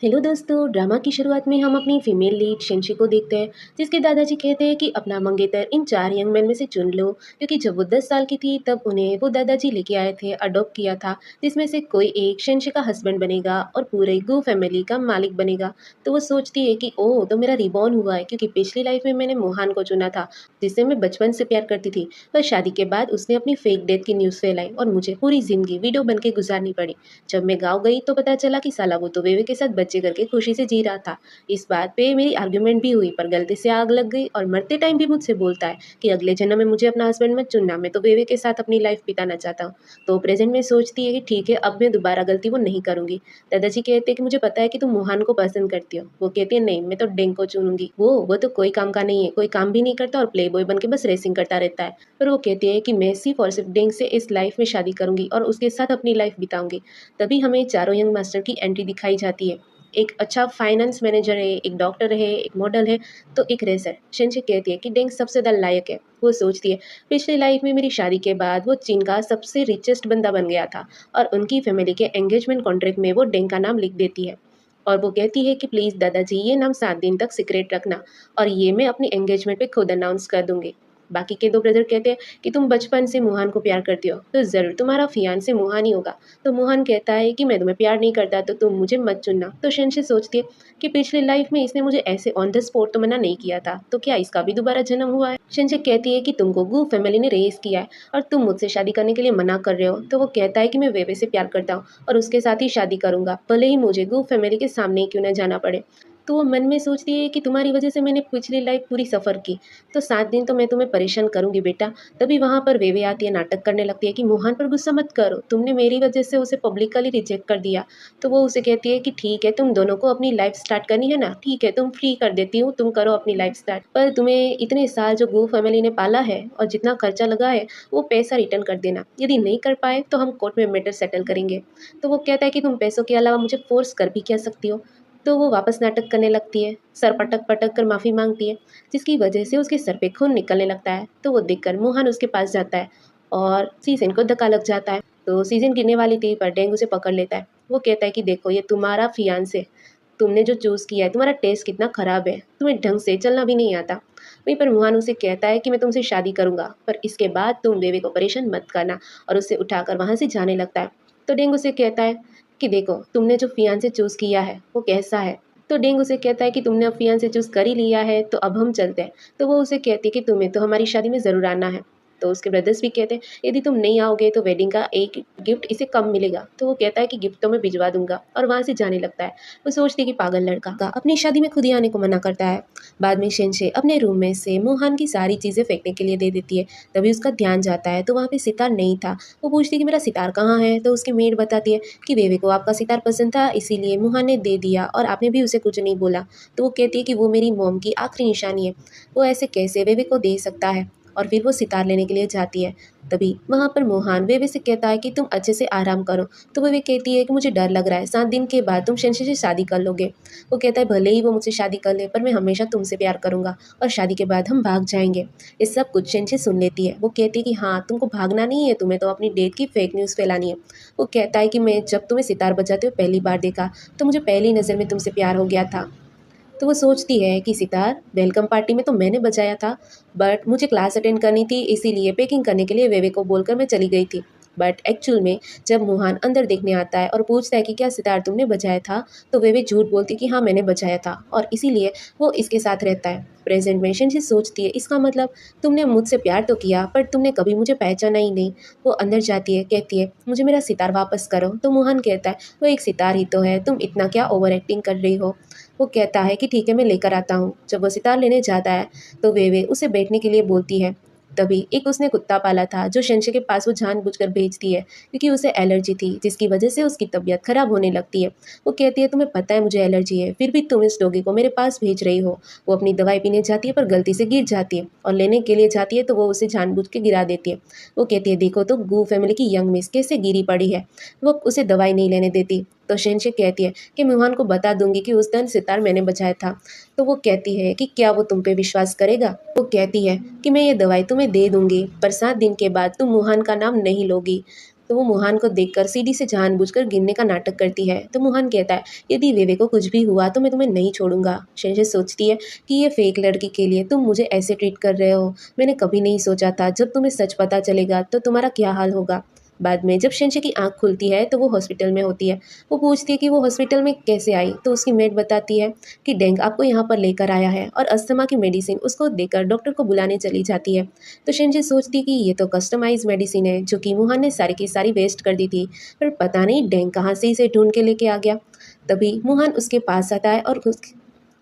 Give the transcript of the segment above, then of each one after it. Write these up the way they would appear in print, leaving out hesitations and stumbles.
Hello दोस्तों, drama की शुरुआत में हम अपनी फीमेल लीड शेंशी को देखते हैं, जिसके दादाजी कहते हैं कि अपना मंगेतर इन 4 यंग मैन में से चुन लो, क्योंकि जब वो 10 साल की थी तब उन्हें वो दादाजी लेके आए थे, अडॉप्ट किया था, जिसमें से कोई एक शेंशी का हस्बैंड बनेगा और पूरे गू फैमिली का मालिक बनेगा। तो वो सोचती है कि ओह, तो मेरा रिबॉर्न हुआ है, क्योंकि पिछली लाइफ में मैंने मोहान को चुना था, जिससे मैं बचपन से प्यार करती थी। पर शादी के बाद उसने अपनी फेक डेथ की न्यूज़ फैलाई और मुझे पूरी जिंदगी वीडियो बन के गुजारनी पड़ी। जब मैं गाँव गई तो पता चला कि साला वो तो वेवे के साथ बच्चे करके खुशी से जी रहा था। इस बात पे मेरी आर्ग्यूमेंट भी हुई, पर गलती से आग लग गई और मरते टाइम भी मुझसे बोलता है कि अगले जन्म में मुझे अपना हस्बैंड मत चुनना, मैं तो वेवे के साथ अपनी लाइफ बिताना चाहता हूँ। तो प्रेजेंट में सोचती है कि ठीक है, अब मैं दोबारा गलती वो नहीं करूंगी। दादाजी कहते हैं कि मुझे पता है कि तुम मोहन को पसंद करती हो। वो कहती है नहीं, मैं तो डेंग को चुनूंगी। वो तो कोई काम का नहीं है, कोई काम भी नहीं करता और प्ले बॉय बन के बस रेसिंग करता रहता है। पर वो कहती है कि मैं सिर्फ और सिर्फ डेंग से इस लाइफ में शादी करूंगी और उसके साथ अपनी लाइफ बिताऊंगी। तभी हमें चारों यंग मास्टर की एंट्री दिखाई जाती है। एक अच्छा फाइनेंस मैनेजर है, एक डॉक्टर है, एक मॉडल है, तो एक रेसर। शिनची कहती है कि डेंग सबसे ज़्यादा लायक है। वो सोचती है पिछली लाइफ में मेरी शादी के बाद वो चीन का सबसे रिचेस्ट बंदा बन गया था और उनकी फैमिली के एंगेजमेंट कॉन्ट्रैक्ट में वो डेंग का नाम लिख देती है। और वो कहती है कि प्लीज़ दादाजी, ये नाम 7 दिन तक सीक्रेट रखना और ये मैं अपनी एंगेजमेंट पे खुद अनाउंस कर दूंगी। बाकी के 2 ब्रदर कहते हैं कि तुम बचपन से मोहन को प्यार करती हो, तो ज़रूर तुम्हारा फियांसे मोहन ही होगा। तो मोहन कहता है कि मैं तुम्हें प्यार नहीं करता, तो तुम मुझे मत चुनना। तो शेंशी सोचती है कि पिछली लाइफ में इसने मुझे ऐसे ऑन द स्पॉट तो मना नहीं किया था, तो क्या इसका भी दोबारा जन्म हुआ है। शेंशी कहती है कि तुमको गू फैमिली ने रेस किया है और तुम मुझसे शादी करने के लिए मना कर रहे हो। तो वो कहता है कि मैं वेवे से प्यार करता हूँ और उसके साथ ही शादी करूंगा, भले ही मुझे गू फैमिली के सामने ही क्यों न जाना पड़े। तो वो मन में सोचती है कि तुम्हारी वजह से मैंने पिछली लाइफ पूरी सफ़र की, तो 7 दिन तो मैं तुम्हें परेशान करूंगी बेटा। तभी वहाँ पर वेवे आती है, नाटक करने लगती है कि मोहन पर गुस्सा मत करो, तुमने मेरी वजह से उसे पब्लिकली रिजेक्ट कर दिया। तो वो उसे कहती है कि ठीक है, तुम दोनों को अपनी लाइफ स्टार्ट करनी है ना, ठीक है, तुम फ्री कर देती हूँ, तुम करो अपनी लाइफ स्टार्ट, पर तुम्हें इतने साल जो गू फैमिली ने पाला है और जितना खर्चा लगा है वो पैसा रिटर्न कर देना। यदि नहीं कर पाए तो हम कोर्ट में मैटर सेटल करेंगे। तो वो कहता है कि तुम पैसों के अलावा मुझे फोर्स कर भी क्या सकती हो। तो वो वापस नाटक करने लगती है, सर पटक पटक कर माफ़ी मांगती है, जिसकी वजह से उसके सर पे खून निकलने लगता है। तो वो देखकर मोहन उसके पास जाता है और सीजन को धक्का लग जाता है। तो सीजन गिरने वाली थी, पर डेंगू उसे पकड़ लेता है। वो कहता है कि देखो, ये तुम्हारा फियांसे, तुमने जो चूज़ किया है, तुम्हारा टेस्ट कितना ख़राब है, तुम्हें ढंग से चलना भी नहीं आता। वहीं पर मोहन उसे कहता है कि मैं तुमसे शादी करूंगा, पर इसके बाद तुम बेबी को परेशान मत करना, और उसे उठाकर वहाँ से जाने लगता है। तो डेंगू से कहता है कि देखो, तुमने जो फियांसे चूज़ किया है वो कैसा है। तो डेंगू से कहता है कि तुमने अब फियांसे चूज़ कर ही लिया है, तो अब हम चलते हैं। तो वो उसे कहती है कि तुम्हें तो हमारी शादी में ज़रूर आना है। तो उसके ब्रदर्स भी कहते हैं यदि तुम नहीं आओगे तो वेडिंग का एक गिफ्ट इसे कम मिलेगा। तो वो कहता है कि गिफ्ट तो मैं भिजवा दूंगा, और वहाँ से जाने लगता है। वो सोचती है कि पागल लड़का अपनी शादी में खुद ही आने को मना करता है। बाद में शेंशे अपने रूम में से मोहन की सारी चीज़ें फेंकने के लिए दे देती है। तभी उसका ध्यान जाता है तो वहाँ पे सितार नहीं था। वो पूछती है कि मेरा सितार कहाँ है। तो उसकी मेड बताती है कि वेवे को आपका सितार पसंद था, इसीलिए मोहन ने दे दिया और आपने भी उसे कुछ नहीं बोला। तो वो कहती है कि वो मेरी मॉम की आखिरी निशानी है, वो ऐसे कैसे वेवे को दे सकता है। और फिर वो सितार लेने के लिए जाती है। तभी वहाँ पर मोहन वेवे से कहता है कि तुम अच्छे से आराम करो। तो वेवे कहती है कि मुझे डर लग रहा है, 7 दिन के बाद तुम शेंशे से शादी कर लोगे। वो कहता है भले ही वो मुझसे शादी कर ले, पर मैं हमेशा तुमसे प्यार करूंगा और शादी के बाद हम भाग जाएंगे। ये सब कुछ शेंशे सुन लेती है। वो कहती है कि हाँ, तुमको भागना नहीं है, तुम्हें तो अपनी डेट की फेक न्यूज़ फैलानी है। वो कहता है कि मैं जब तुम्हें सितार बजाते हुए पहली बार देखा तो मुझे पहली नज़र में तुमसे प्यार हो गया था। तो वो सोचती है कि सितार वेलकम पार्टी में तो मैंने बजाया था, बट मुझे क्लास अटेंड करनी थी, इसीलिए पैकिंग करने के लिए वेवे को बोलकर मैं चली गई थी। बट एक्चुअल में जब मोहन अंदर देखने आता है और पूछता है कि क्या सितार तुमने बजाया था, तो वेवे झूठ बोलती कि हाँ, मैंने बजाया था और इसीलिए वो इसके साथ रहता है। प्रेजेंट में शेंशी सोचती है इसका मतलब तुमने मुझसे प्यार तो किया, पर तुमने कभी मुझे पहचाना ही नहीं। वो अंदर जाती है, कहती है मुझे मेरा सितार वापस करो। तो मोहन कहता है वो एक सितार ही तो है, तुम इतना क्या ओवर एक्टिंग कर रही हो। वो कहता है कि ठीक है, मैं लेकर आता हूँ। जब वो सितार लेने जाता है तो वेवे उसे बैठने के लिए बोलती है। तभी एक उसने कुत्ता पाला था जो शंशे के पास वो जानबूझकर भेजती है, क्योंकि उसे एलर्जी थी, जिसकी वजह से उसकी तबीयत खराब होने लगती है। वो कहती है तुम्हें पता है मुझे एलर्जी है, फिर भी तुम इस डॉगी को मेरे पास भेज रही हो। वो अपनी दवाई पीने जाती है पर गलती से गिर जाती है, और लेने के लिए जाती है तो वो उसे जानबूझ के गिरा देती है। वो कहती है देखो तो गू फैमिली की यंग मिस कैसे गिरी पड़ी है। वो उसे दवाई नहीं लेने देती। तो शहनशाह कहती है कि मैं मोहन को बता दूंगी कि उस दिन सितार मैंने बजाया था। तो वो कहती है कि क्या वो तुम पे विश्वास करेगा। वो कहती है कि मैं ये दवाई तुम्हें दे दूंगी, पर 7 दिन के बाद तुम मोहन का नाम नहीं लोगी। तो वो मुहान को देखकर सीढ़ी से जानबूझकर गिरने का नाटक करती है। तो मुहान कहता है, यदि वेवे को कुछ भी हुआ तो मैं तुम्हें नहीं छोड़ूंगा। शेंशे सोचती है कि ये फेक लड़की के लिए तुम मुझे ऐसे ट्रीट कर रहे हो। मैंने कभी नहीं सोचा था जब तुम्हें सच पता चलेगा तो तुम्हारा क्या हाल होगा। बाद में जब शेंशे की आंख खुलती है तो वो हॉस्पिटल में होती है। वो पूछती है कि वो हॉस्पिटल में कैसे आई, तो उसकी मेड बताती है कि डेंग आपको यहाँ पर लेकर आया है, और अस्थमा की मेडिसिन उसको देकर डॉक्टर को बुलाने चली जाती है। तो शेंशे सोचती है कि ये तो कस्टमाइज मेडिसिन है जो कि मुहान ने सारी की सारी वेस्ट कर दी थी, पर पता नहीं डेंग कहाँ से इसे ढूंढ के लेके आ गया। तभी मुहान उसके पास आता है और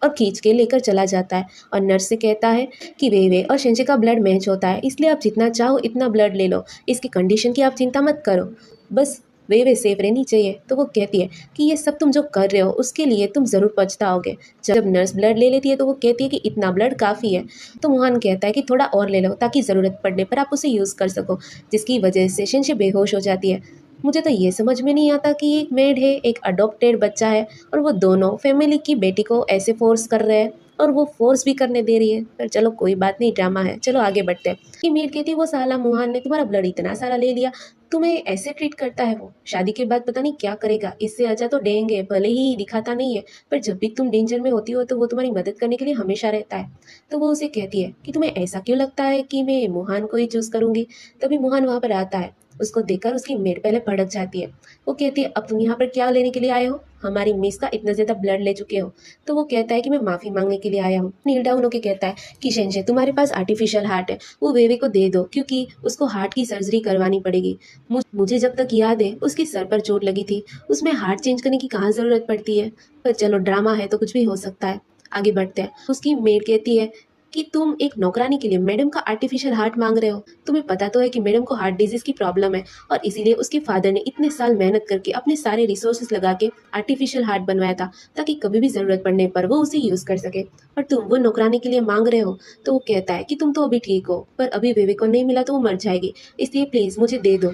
खींच के लेकर चला जाता है, और नर्स से कहता है कि वेवे और शेंशे का ब्लड मैच होता है, इसलिए आप जितना चाहो इतना ब्लड ले लो, इसकी कंडीशन की आप चिंता मत करो, बस वेवे सेफ रहनी चाहिए। तो वो कहती है कि ये सब तुम जो कर रहे हो उसके लिए तुम ज़रूर पछताओगे। जब नर्स ब्लड ले लेती है तो वो कहती है कि इतना ब्लड काफ़ी है। तो मुहान कहता है कि थोड़ा और ले लो ताकि ज़रूरत पड़ने पर आप उसे यूज़ कर सको, जिसकी वजह से शेंशे बेहोश हो जाती है। मुझे तो ये समझ में नहीं आता कि एक मेड है, एक अडॉप्टेड बच्चा है, और वो दोनों फैमिली की बेटी को ऐसे फोर्स कर रहे हैं, और वो फोर्स भी करने दे रही है। पर चलो कोई बात नहीं, ड्रामा है, चलो आगे बढ़ते हैं। कि मेड कहती है, वो साला मुहान ने तुम्हारा ब्लड इतना सारा ले लिया, तुम्हें ऐसे ट्रीट करता है वो, शादी के बाद पता नहीं क्या करेगा, इससे अच्छा तो डेंगे, भले ही दिखाता नहीं है पर जब भी तुम डेंजर में होती हो तो वो तुम्हारी मदद करने के लिए हमेशा रहता है। तो वो उसे कहती है कि तुम्हें ऐसा क्यों लगता है कि मैं मुहान को ही चूज करूंगी। तभी मुहान वहां पर आता है। उसको देखकर उसकी मेड पहले भड़क जाती है। वो कहती है, अब तुम यहाँ पर क्या लेने के लिए आए हो, हमारी मिस का इतना ज्यादा ब्लड ले चुके हो। तो वो कहता है कि मैं माफी मांगने के लिए आया हूँ। नील डाउन होकर कहता है कि शेंशे, तुम्हारे पास आर्टिफिशियल हार्ट है, वो वेवे को दे दो क्योंकि उसको हार्ट की सर्जरी करवानी पड़ेगी। मुझे जब तक याद है उसकी सर पर चोट लगी थी, उसमें हार्ट चेंज करने की कहाँ जरूरत पड़ती है। पर चलो ड्रामा है तो कुछ भी हो सकता है, आगे बढ़ते हैं। उसकी मेड कहती है कि तुम एक नौकरानी के लिए मैडम का आर्टिफिशियल हार्ट मांग रहे हो, तुम्हें पता तो है कि मैडम को हार्ट डिजीज की प्रॉब्लम है, और इसीलिए उसके फादर ने इतने साल मेहनत करके अपने सारे रिसोर्सेज लगा के आर्टिफिशियल हार्ट बनवाया था, ताकि कभी भी जरूरत पड़ने पर वो उसे यूज कर सके, और तुम वो नौकरानी के लिए मांग रहे हो। तो वो कहता है कि तुम तो अभी ठीक हो, पर अभी बेबी को नहीं मिला तो वो मर जाएगी, इसलिए प्लीज मुझे दे दो।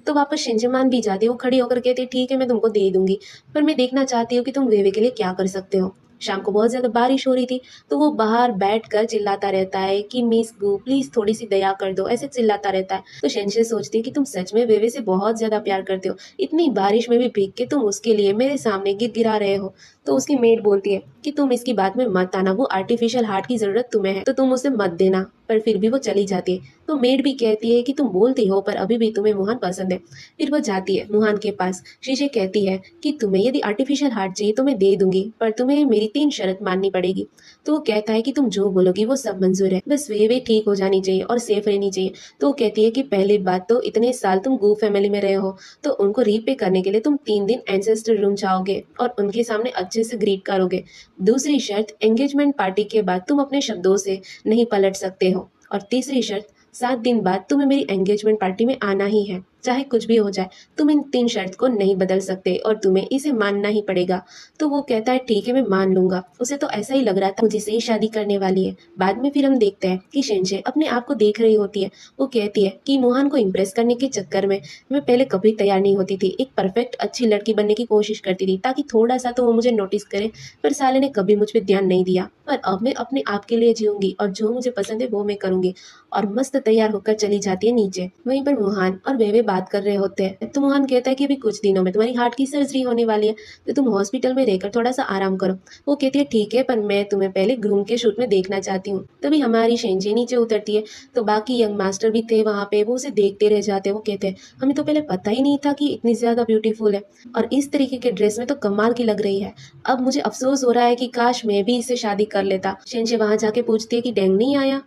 तो वापस शिंजमान भी जाती है। वो खड़ी होकर कहती है, ठीक है मैं तुमको दे दूंगी, पर मैं देखना चाहती हूँ कि तुम वेवे के लिए क्या कर सकते हो। शाम को बहुत ज्यादा बारिश हो रही थी, तो वो बाहर बैठकर चिल्लाता रहता है कि मिस गू प्लीज थोड़ी सी दया कर दो, ऐसे चिल्लाता रहता है। तो शेंशे सोचती है कि तुम सच में वेवे से बहुत ज्यादा प्यार करते हो, इतनी बारिश में भी भीग के तुम उसके लिए मेरे सामने गिरा रहे हो। तो उसकी मेड बोलती है कि तुम इसकी बात में मत आना, वो आर्टिफिशियल हार्ट की जरूरत तुम्हें है तो तुम उसे मत देना। पर फिर भी वो चली जाती है। तो मेड भी कहती है कि तुम बोलती हो पर अभी भी तुम्हें मुहान पसंद है। फिर वो जाती है मुहान के पास। शीशे कहती है कि तुम्हें यदि आर्टिफिशियल हार्ट चाहिए तो मैं दे दूंगी, पर तुम्हें मेरी 3 शर्त माननी पड़ेगी। तो वो कहता है कि तुम जो बोलोगी वो सब मंजूर है, बस वे ठीक हो जानी चाहिए और सेफ रहनी चाहिए। तो वो कहती है कि पहली बात तो इतने साल तुम गू फैमिली में रहे हो, तो उनको रीपे करने के लिए तुम 3 दिन एंसेस्टर रूम जाओगे और उनके सामने अच्छे से ग्रीट करोगे। दूसरी शर्त, एंगेजमेंट पार्टी के बाद तुम अपने शब्दों से नहीं पलट सकते हो। और तीसरी शर्त, 7 दिन बाद तुम्हें मेरी एंगेजमेंट पार्टी में आना ही है, चाहे कुछ भी हो जाए। तुम इन 3 शर्त को नहीं बदल सकते और तुम्हें इसे मानना ही पड़ेगा। तो वो कहता है ठीक है मैं मान लूंगा। उसे तो ऐसा ही लग रहा था मुझे से ही शादी करने वाली है। बाद में फिर हम देखते हैं कि शेंशे अपने आप को देख रही होती है। वो कहती है कि मोहन को इम्प्रेस करने के चक्कर में मैं पहले कभी तैयार नहीं होती थी, एक परफेक्ट अच्छी लड़की बनने की कोशिश करती थी ताकि थोड़ा सा तो वो मुझे नोटिस करे, पर साले ने कभी मुझ पर ध्यान नहीं दिया। पर अब मैं अपने आप के लिए जीऊंगी और जो मुझे पसंद है वो मैं करूंगी। और मस्त तैयार होकर चली जाती है नीचे। वहीं पर मोहन और वेवे बात कर रहे होते हैं। तो मोहन कहता है कि अभी कुछ दिनों में तुम्हारी हार्ट की सर्जरी होने वाली है, तो तुम हॉस्पिटल में रहकर थोड़ा सा आराम करो। वो कहती है ठीक है, पर मैं तुम्हें पहले ग्रूम के शूट में देखना चाहती हूँ। तभी हमारी शेंजी नीचे उतरती है। तो बाकी यंग मास्टर भी थे वहाँ पे, वो उसे देखते रह जाते हैं। वो कहते हैं हमें तो पहले पता ही नहीं था कि इतनी ज्यादा ब्यूटीफुल है, और इस तरीके के ड्रेस में तो कमाल की लग रही है। अब मुझे अफसोस हो रहा है कि काश मैं भी इससे शादी कर लेता। शेंशे वहां जाके पूछती है कि डेंग नहीं आया।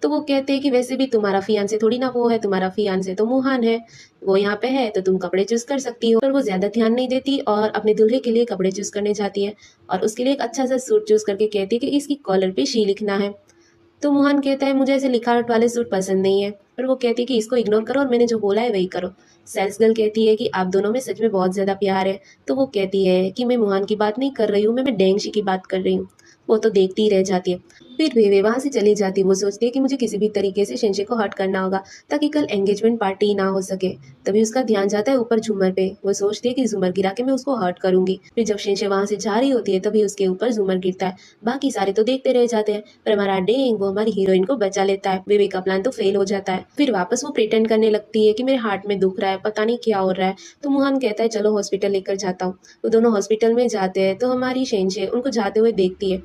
तो वो कहते हैं कि वैसे भी तुम्हारा फियांसे थोड़ी ना वो है, तुम्हारा फियांसे तो मुहान है, वो यहाँ पे है तो तुम कपड़े चूज कर सकती हो। पर वो ज्यादा ध्यान नहीं देती और अपने दूल्हे के लिए कपड़े चूज करने जाती है, और उसके लिए एक अच्छा सा सूट चूज करके कहती है कि इसकी कॉलर पे शी लिखना है। तो मोहन कहता है मुझे ऐसे लिखावट वाले सूट पसंद नहीं है, पर वो कहती है कि इसको इग्नोर करो और मैंने जो बोला है वही करो। सेल्स गर्ल कहती है कि आप दोनों में सच में बहुत ज्यादा प्यार है। तो वो कहती है कि मैं मोहन की बात नहीं कर रही हूँ, मैं डेंगशी की बात कर रही हूँ। वो तो देखती ही रह जाती है। फिर वे वहाँ से चली जाती। वो सोचती है कि मुझे किसी भी तरीके से शेंशे को हर्ट करना होगा ताकि कल एंगेजमेंट पार्टी ना हो सके। तभी उसका ध्यान जाता है ऊपर झूमर पे। वो सोचती है कि झूमर गिरा के मैं उसको हर्ट करूंगी। फिर जब शेंशे वहाँ से जा रही होती है तभी उसके ऊपर झूमर गिरता है। बाकी सारे तो देखते रह जाते हैं पर हमारा डेंग वो हमारी हीरोइन को बचा लेता है। वे का प्लान तो फेल हो जाता है। फिर वापस वो प्रिटेंड करने लगती है कि मेरे हार्ट में दुख रहा है, पता नहीं क्या हो रहा है। तो मुहान कहता है चलो हॉस्पिटल लेकर जाता हूँ। वो दोनों हॉस्पिटल में जाते हैं तो हमारी शेंशे उनको जाते हुए देखती है।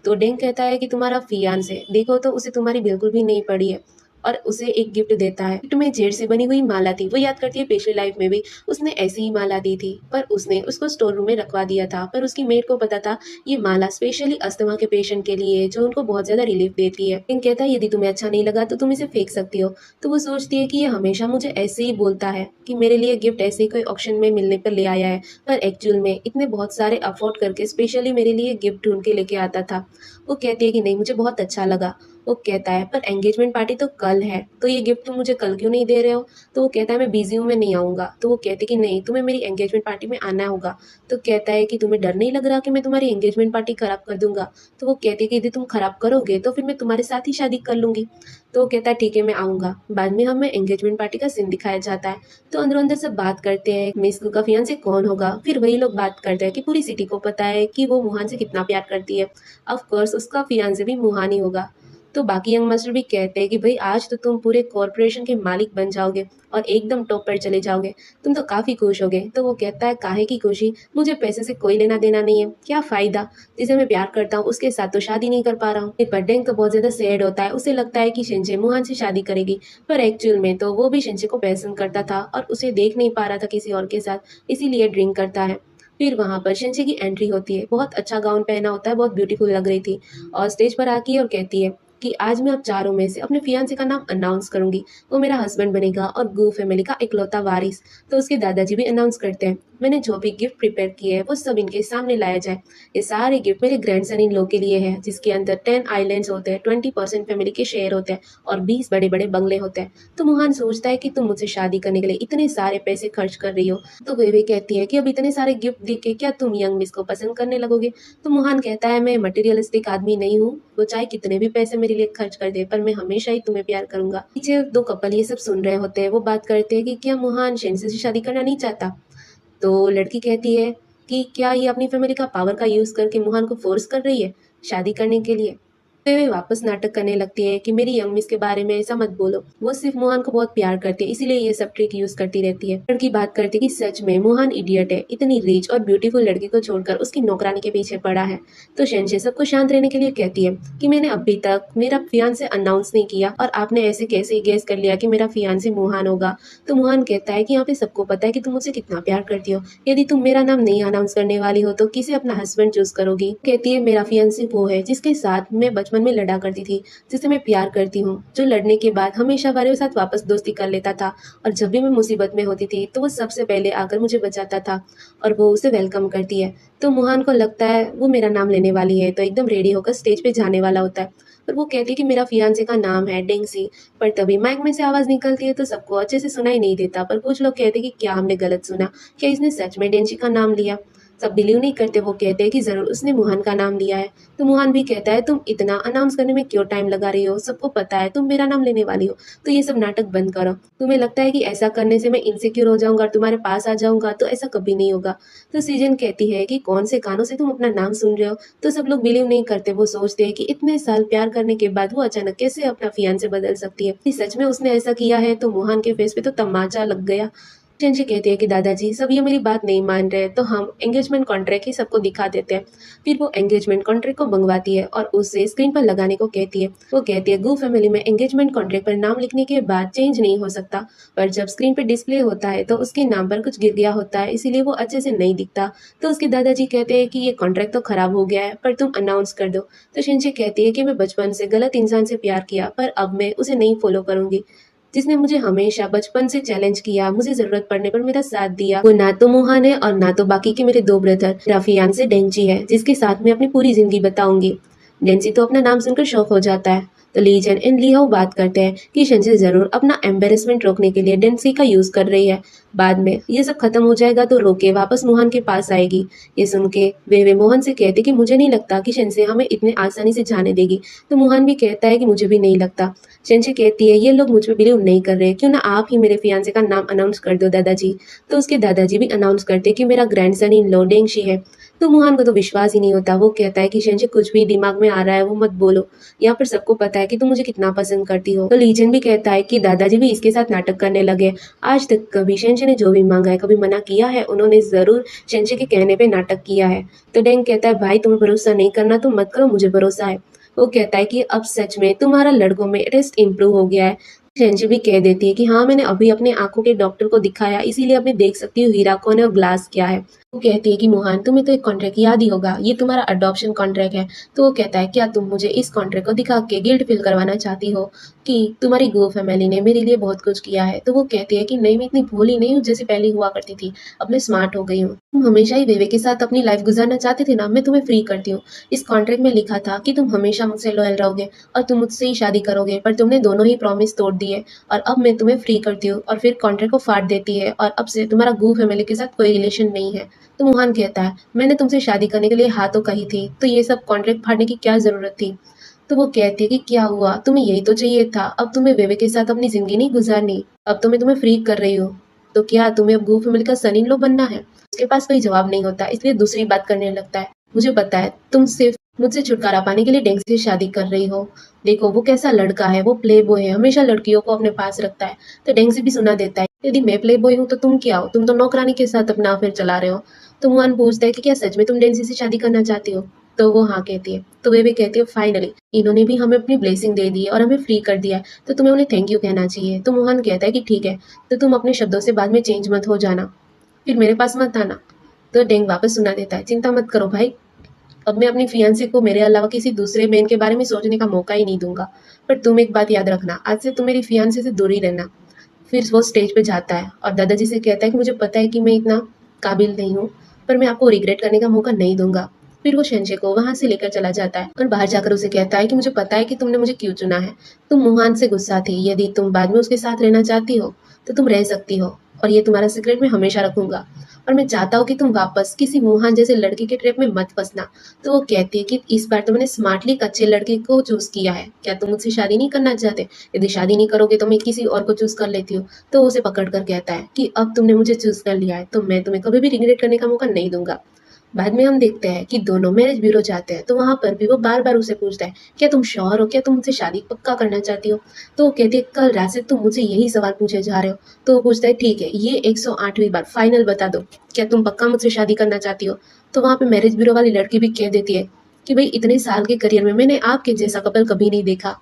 तो डेंग कहता है कि तुम्हारा फियांसे देखो तो उसे तुम्हारी बिल्कुल भी नहीं पड़ी है और उसे एक गिफ्ट देता है। गिफ्ट में जेड से बनी हुई माला थी। वो याद करती है पिछली लाइफ में भी उसने ऐसी ही माला दी थी पर उसने उसको स्टोर रूम में रखवा दिया था। पर उसकी मेड को पता था ये माला स्पेशली अस्थमा के पेशेंट के लिए है जो उनको बहुत ज्यादा रिलीफ देती है। डेंग कहता है यदि तुम्हें अच्छा नहीं लगा तो तुम इसे फेंक सकती हो। तो वो सोचती है कि ये हमेशा मुझे ऐसे ही बोलता है कि मेरे लिए गिफ्ट ऐसे ही कोई ऑक्शन में मिलने पर ले आया है पर एक्चुअल में इतने बहुत सारे अफोर्ड करके स्पेशली मेरे लिए गिफ्ट ढूंढ के लेके आता था। वो कहती है कि नहीं मुझे बहुत अच्छा लगा। वो कहता है पर एंगेजमेंट पार्टी तो कल है तो ये गिफ्ट तुम मुझे कल क्यों नहीं दे रहे हो। तो वो कहता है मैं बिजी हूँ मैं नहीं आऊंगा। तो वो कहती है कि नहीं तुम्हें मेरी एंगेजमेंट पार्टी में आना होगा। तो कहता है कि तुम्हें डर नहीं लग रहा कि मैं तुम्हारी एंगेजमेंट पार्टी खराब कर दूंगा। तो वो कहती है कि यदि तुम खराब करोगे तो फिर मैं तुम्हारे साथ ही शादी कर लूंगी। तो वो कहता है ठीक है मैं आऊंगा। बाद में हमें एंगेजमेंट पार्टी का सीन दिखाया जाता है। तो अंदर अंदर सब बात करते हैं मिस का फियांसे कौन होगा। फिर वही लोग बात करते हैं कि पूरी सिटी को पता है कि वो मुहान से कितना प्यार करती है। ऑफ कोर्स उसका फियांसे भी मुहान ही होगा। तो बाकी यंग मास्टर भी कहते हैं कि भाई आज तो तुम पूरे कॉर्पोरेशन के मालिक बन जाओगे और एकदम टॉप पर चले जाओगे। तुम तो काफी खुश होगे। तो वो कहता है काहे की खुशी, मुझे पैसे से कोई लेना देना नहीं है, क्या फायदा, जिसे मैं प्यार करता हूँ उसके साथ तो शादी नहीं कर पा रहा हूँ। पर डेंग तो बहुत ज्यादा सैड होता है। उसे लगता है कि शिंजे मुहान से शादी करेगी पर एक्चुअल में तो वो भी शिंजे को पसंद करता था और उसे देख नहीं पा रहा था किसी और के साथ, इसीलिए ड्रिंक करता है। फिर वहां पर शिंजे की एंट्री होती है। बहुत अच्छा गाउन पहना होता है, बहुत ब्यूटीफुल लग रही थी और स्टेज पर आती है और कहती है कि आज मैं आप चारों में से अपने फियांसे का नाम अनाउंस करूंगी। वो मेरा हस्बैंड बनेगा और गू फैमिली का इकलौता वारिस। तो उसके दादाजी भी अनाउंस करते हैं मैंने जो भी गिफ्ट प्रिपेयर किए हैं वो सब इनके सामने लाया जाए। ये सारे गिफ्ट मेरे ग्रैंडसन इन लोग के लिए है जिसके अंदर 10 आइलैंड्स होते हैं, 20% फैमिली के शेयर होते हैं और 20 बड़े बड़े बंगले होते हैं। तो मुहान सोचता है कि तुम मुझसे शादी करने के लिए इतने सारे पैसे खर्च कर रही हो। तो वे कहती है कि अब इतने सारे गिफ्ट देख के क्या तुम यंग मिस को पसंद करने लगोगे। तो मुहान कहता है मैं मटेरियलिस्टिक आदमी नहीं हूँ, वो चाहे कितने भी पैसे मेरे लिए खर्च कर दे पर मैं हमेशा ही तुम्हें प्यार करूंगा। पीछे दो कपल ये सब सुन रहे होते हैं। वो बात करते हैं कि क्या मुहान शेंसे से शादी करना नहीं चाहता। तो लड़की कहती है कि क्या ये अपनी फैमिली का पावर का यूज करके मुहान को फोर्स कर रही है शादी करने के लिए। फिर वे वापस नाटक करने लगती है कि मेरी यंग मिस के बारे में ऐसा मत बोलो, वो सिर्फ मोहन को बहुत प्यार करती है इसीलिए ये सब ट्रिक यूज करती रहती है। लड़की बात करती है कि सच में मोहन इडियट है, इतनी रिच और ब्यूटीफुल लड़की को छोड़कर उसकी नौकरानी के पीछे पड़ा है। तो शहनशाह सबको शांत रहने के लिए कहती है कि मैंने अभी तक मेरा फियांसे अनाउंस नहीं किया और आपने ऐसे कैसे गेस कर लिया कि मेरा फियांसे मोहन होगा। तो मोहन कहता है कि यहाँ पे सबको पता है कि तुम मुझे कितना प्यार करती हो, यदि तुम मेरा नाम नहीं अनाउंस करने वाली हो तो किसे अपना हस्बैंड चूज करोगी। कहती है मेरा फियांसे वो है जिसके साथ मैं बचपन में लड़ा करती थी, जिसे मैं प्यार करती हूँ, जो लड़ने के बाद हमेशा मेरे साथ वापस दोस्ती कर लेता था और जब भी मैं मुसीबत में होती थी तो वो सबसे पहले आकर मुझे बचाता था और वो उसे वेलकम करती है। तो मोहन को लगता है वो मेरा नाम लेने वाली है तो एकदम रेडी होकर स्टेज पे जाने वाला होता है। पर वो कहती है कि मेरा फियांसे का नाम है डेंगसी। पर तभी माइक में से आवाज निकलती है तो सबको अच्छे से सुनाई नहीं देता पर कुछ लोग कहते हैं कि क्या हमने गलत सुना, क्या इसने सच में डेंजी का नाम लिया। सब बिलीव नहीं करते। वो कहते हैं कि जरूर उसने मुहान का नाम लिया है। तो मुहान भी कहता है तुम इतना अनाउंस करने में क्यों टाइम लगा रही हो, सबको पता है तुम मेरा नाम लेने वाली हो, तो ये सब नाटक बंद करो। तुम्हें लगता है कि ऐसा करने से मैं इनसिक्योर हो जाऊंगा और तुम्हारे पास आ जाऊंगा, तो ऐसा कभी नहीं होगा। तो सीजन कहती है कि कौन से कानों से तुम अपना नाम सुन रहे हो। तो सब लोग बिलीव नहीं करते। वो सोचते हैं कि इतने साल प्यार करने के बाद वो अचानक कैसे अपना फियांसे बदल सकती है। कि सच में उसने ऐसा किया है। तो मुहान के फेस पे तो तमाचा लग गया। चंची कहती है कि दादाजी सब ये मेरी बात नहीं मान रहे तो हम एंगेजमेंट कॉन्ट्रैक्ट ही सबको दिखा देते हैं। फिर वो एंगेजमेंट कॉन्ट्रैक्ट को मंगवाती है और उसे स्क्रीन पर लगाने को कहती है। वो कहती है गू फैमिली में एंगेजमेंट कॉन्ट्रैक्ट पर नाम लिखने के बाद चेंज नहीं हो सकता, पर जब स्क्रीन पर डिस्प्ले होता है तो उसके नाम पर कुछ गिर गया होता है इसीलिए वो अच्छे से नहीं दिखता। तो उसके दादाजी कहते हैं कि ये कॉन्ट्रैक्ट तो खराब हो गया है पर तुम अनाउंस कर दो। तो शिंचे कहती है कि मैं बचपन से गलत इंसान से प्यार किया पर अब मैं उसे नहीं फॉलो करूंगी, जिसने मुझे हमेशा बचपन से चैलेंज किया, मुझे जरूरत पड़ने पर मेरा साथ दिया। वो ना तो मोहन है और ना तो बाकी के मेरे दो ब्रदर राफियान से डेंची है जिसके साथ मैं अपनी पूरी जिंदगी बताऊंगी। डेंसी तो अपना नाम सुनकर शौक हो जाता है। तो लीजन इन लिहाओ बात करते हैं कि शेंसी जरूर अपना एम्बेरसमेंट रोकने के लिए डेंसी का यूज कर रही है। बाद में ये सब खत्म हो जाएगा तो रोके वापस मोहन के पास आएगी। ये सुन के वे मोहन से कहते कि मुझे नहीं लगता कि शिनसे हमें इतने आसानी से जाने देगी। तो मोहन भी कहता है कि मुझे भी नहीं लगता। शिनसे कहती है ये लोग मुझ पे बिलीव नहीं कर रहे, क्यों ना आप ही मेरे फियांसे का नाम अनाउंस कर दो दादाजी। तो उसके दादाजी भी अनाउंस करते कि मेरा ग्रैंडसन इन लो डेंगशी है। तो मोहन को तो विश्वास ही नहीं होता। वो कहता है कि शिनसे कुछ भी दिमाग में आ रहा है वो मत बोलो, यहाँ पर सबको पता है कि तुम मुझे कितना पसंद करती हो। तो लीजन भी कहता है कि दादाजी भी इसके साथ नाटक करने लगे। आज तक कभी शेंशे ने जो भी मांगा है कभी मना किया है, उन्होंने जरूर शेंशे के कहने पे नाटक किया है। तो डेंग कहता है भाई तुम्हें भरोसा नहीं करना तो मत करो, मुझे भरोसा है। वो कहता है कि अब सच में तुम्हारा लड़कों में टेस्ट इम्प्रूव हो गया है। शेंशे भी कह देती है कि हाँ मैंने अभी अपने आंखों के डॉक्टर को दिखाया, इसीलिए अब मैं देख सकती हूँ हीरा कौन है और ग्लास क्या है। वो कहती है कि मोहन तुम्हें तो एक कॉन्ट्रैक्ट याद ही होगा, ये तुम्हारा अडॉप्शन कॉन्ट्रैक्ट है। तो वो कहता है क्या तुम मुझे इस कॉन्ट्रैक्ट को दिखा के गिल्ट फील करवाना चाहती हो कि तुम्हारी गो फैमिली ने मेरे लिए बहुत कुछ किया है। तो वो कहती है कि नहीं मैं इतनी भोली नहीं हूँ जैसे पहले हुआ करती थी, अब मैं स्मार्ट हो गई हूँ। तुम हमेशा ही वेवे के साथ अपनी लाइफ गुजारना चाहते थे ना, मैं तुम्हें फ्री करती हूँ। इस कॉन्ट्रैक्ट में लिखा था कि तुम हमेशा मुझसे लॉयल रहोगे और तुम मुझसे ही शादी करोगे, पर तुमने दोनों ही प्रॉमिस तोड़ दिए और अब मैं तुम्हें फ्री करती हूँ। और फिर कॉन्ट्रैक्ट को फाड़ देती है और अब से तुम्हारा गू फैमिली के साथ कोई रिलेशन नहीं है। तो मोहन कहता है मैंने तुमसे शादी करने के लिए हाँ तो कही थी, तो ये सब कॉन्ट्रैक्ट फाड़ने की क्या जरूरत थी। तो वो कहती है कि क्या हुआ, तुम्हें यही तो चाहिए था, अब तुम्हें वेवे के साथ अपनी जिंदगी नहीं गुजारनी, अब तो मैं तुम्हें फ्री कर रही हूँ। तो क्या तुम्हें अब गू फैमिली का सन इन लॉ बनना है। उसके पास कोई जवाब नहीं होता, इसलिए दूसरी बात करने लगता है। मुझे पता है तुम सिर्फ मुझसे छुटकारा पाने के लिए डेंग से शादी कर रही हो। देखो वो कैसा लड़का है, वो प्ले बॉय है, हमेशा लड़कियों को अपने पास रखता है। तो डेंग से भी सुना देता है यदि मैं प्ले बॉय हूँ तो तुम क्या हो, तुम तो नौकरानी के साथ अपना अफेयर चला रहे हो। तो मुआन पूछता है कि क्या सच में तुम डेंसी से शादी करना चाहती हो। तो वो हाँ कहती है। तो वे भी कहती है फाइनली इन्होंने भी हमें अपनी ब्लेसिंग दे दी है और हमें फ्री कर दिया है, तो तुम्हें उन्हें थैंक यू कहना चाहिए। तो मोहन कहता है कि ठीक है, तो तुम अपने शब्दों से बाद में चेंज मत हो जाना, फिर मेरे पास मत आना। तो डेंग वापस सुना देता है चिंता मत करो भाई, अब मैं अपनी फियांसे को मेरे अलावा किसी दूसरे मैन के बारे में सोचने का मौका ही नहीं दूंगा। पर तुम एक बात याद रखना, आज से तुम मेरी फियांसे से दूर ही रहना। फिर वो स्टेज पे जाता है और दादाजी से कहता है कि मुझे पता है कि मैं इतना काबिल नहीं हूँ, पर मैं आपको रिग्रेट करने का मौका नहीं दूंगा। फिर वो शेंशे को वहां से लेकर चला जाता है और बाहर जाकर उसे कहता है कि मुझे पता है कि तुमने मुझे क्यों चुना है। तुम मुहान से गुस्सा थी, यदि तुम बाद में उसके साथ रहना चाहती हो तो तुम रह सकती हो, और ये तुम्हारा सीक्रेट मैं हमेशा रखूंगा। और मैं चाहता हूँ कि तुम वापस किसी मुहान जैसे लड़के के ट्रैप में मत फंसना। तो वो कहती है कि इस बार तो मैंने स्मार्टली एक अच्छे लड़के को चूज किया है, क्या तुम मुझसे शादी नहीं करना चाहते। यदि शादी नहीं करोगे तो मैं किसी और को चूज कर लेती हूँ। तो उसे पकड़ कर कहता है कि अब तुमने मुझे चूज कर लिया है तो मैं तुम्हें कभी भी रिग्रेट करने का मौका नहीं दूंगा। बाद में हम देखते हैं कि दोनों मैरिज ब्यूरो जाते हैं, तो वहां पर भी वो बार बार उसे पूछता है क्या तुम श्योर हो, क्या तुम मुझसे शादी पक्का करना चाहती हो। तो वो कहती है कल रात से तुम मुझे यही सवाल पूछे जा रहे हो। तो वो पूछता है ठीक है ये 108वीं बार फाइनल बता दो, क्या तुम पक्का मुझसे शादी करना चाहती हो। तो वहां पे मैरिज ब्यूरो वाली लड़की भी कह देती है कि भाई इतने साल के करियर में मैंने आपके जैसा कपल कभी नहीं देखा,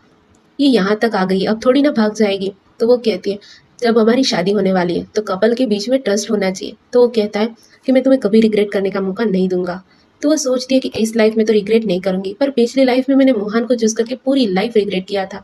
ये यहाँ तक आ गई अब थोड़ी ना भाग जाएगी। तो वो कहती है जब हमारी शादी होने वाली है तो कपल के बीच में ट्रस्ट होना चाहिए। तो वो कहता है कि मैं तुम्हें कभी रिग्रेट करने का मौका नहीं दूंगा। तो वो सोचती है कि इस लाइफ में तो रिग्रेट नहीं करूंगी, पर पिछली लाइफ में मैंने मोहन को चूज करके पूरी लाइफ रिग्रेट किया था।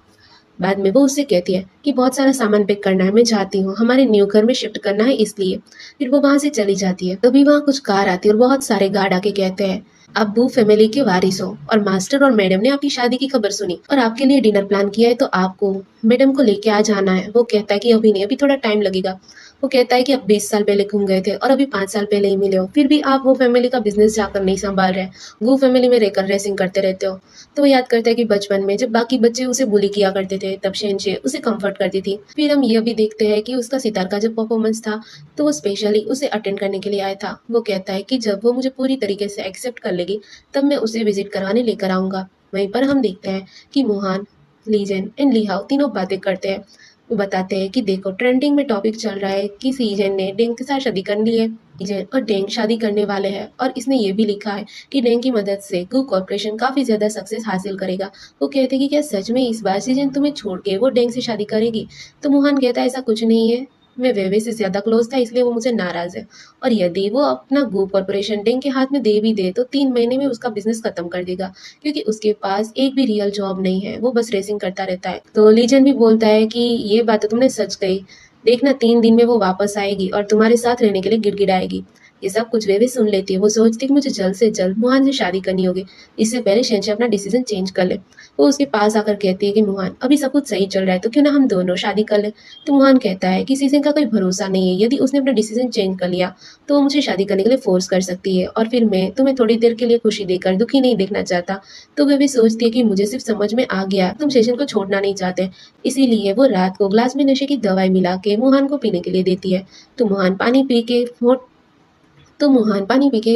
बाद में वो उससे कहती है कि बहुत सारा सामान पैक करना है, मैं चाहती हूँ हमारे न्यू घर में शिफ्ट करना है इसलिए। फिर वो वहां से चली जाती है, तभी वहां कुछ कार आती है और बहुत सारे गार्ड आके कहते हैं आप बू फैमिली के वारिस हो और मास्टर और मैडम ने आपकी शादी की खबर सुनी और आपके लिए डिनर प्लान किया है, तो आपको मैडम को लेके आ जाना है। वो कहता है कि अभी नहीं, अभी थोड़ा टाइम लगेगा। वो कहता है कि अब 20 साल पहले घूम गए थे और अभी 5 साल पहले ही मिले हो, फिर भी आप वो फैमिली का बिजनेस जाकर नहीं संभाल रहे, वो फैमिली में रहकर रेसिंग करते रहते हो। तो वो याद करता है कि बचपन में जब बाकी बच्चे उसे बुली किया करते थे तब शेंशे उसे कंफर्ट करती थी। फिर हम ये भी देखते हैं कि उसका सितार का जब परफॉर्मेंस था तो वो स्पेशली उसे अटेंड करने के लिए आया था। वो कहता है कि जब वो मुझे पूरी तरीके से एक्सेप्ट कर लेगी तब मैं उसे विजिट करवाने लेकर आऊंगा। वहीं पर हम देखते हैं कि मोहन, लीजेन एंड लिहाओ तीनों बातें करते हैं। वो बताते हैं कि देखो ट्रेंडिंग में टॉपिक चल रहा है कि सीजन ने डेंग के साथ शादी कर ली है, सीजन और डेंग शादी करने वाले हैं और इसने ये भी लिखा है कि डेंग की मदद से गू कॉर्पोरेशन काफी ज्यादा सक्सेस हासिल करेगा। वो कहते हैं कि क्या सच में इस बार सीजन तुम्हें छोड़ के वो डेंग से शादी करेगी। तो मोहन कहता है ऐसा कुछ नहीं है, मैं वेवे से ज्यादा क्लोज था इसलिए वो मुझे नाराज है, और यदि वो अपना गू कॉर्पोरेशन डेंग के हाथ में दे भी दे तो 3 महीने में उसका बिजनेस खत्म कर देगा, क्योंकि उसके पास एक भी रियल जॉब नहीं है, वो बस रेसिंग करता रहता है। तो लीजन भी बोलता है कि ये बात तो तुमने सच कही, देखना 3 दिन में वो वापस आएगी और तुम्हारे साथ रहने के लिए गिड़गिड़ाएगी। ये सब कुछ वे भी सुन लेती है। वो सोचती है कि मुझे जल्द से जल्द मुहान से शादी करनी होगी, इससे पहले शेंचे अपना डिसीजन चेंज कर ले। वो उसके पास आकर कहती है कि मुहान, अभी सब कुछ सही चल रहा है तो क्यों ना हम दोनों शादी कर लें। तो मुहान कहता है कि सीजन का कोई भरोसा नहीं है, यदि उसने अपना डिसीजन चेंज कर लिया तो वो मुझे शादी करने के लिए फोर्स कर सकती है, और फिर मैं तुम्हें थोड़ी देर के लिए खुशी देकर दुखी नहीं देखना चाहता। तो वे भी सोचती है कि मुझे सिर्फ समझ में आ गया तुम सेशन को छोड़ना नहीं चाहते, इसीलिए वो रात को ग्लास में नशे की दवाई मिला के मुहान को पीने के लिए देती है। तो मुहान पानी पी के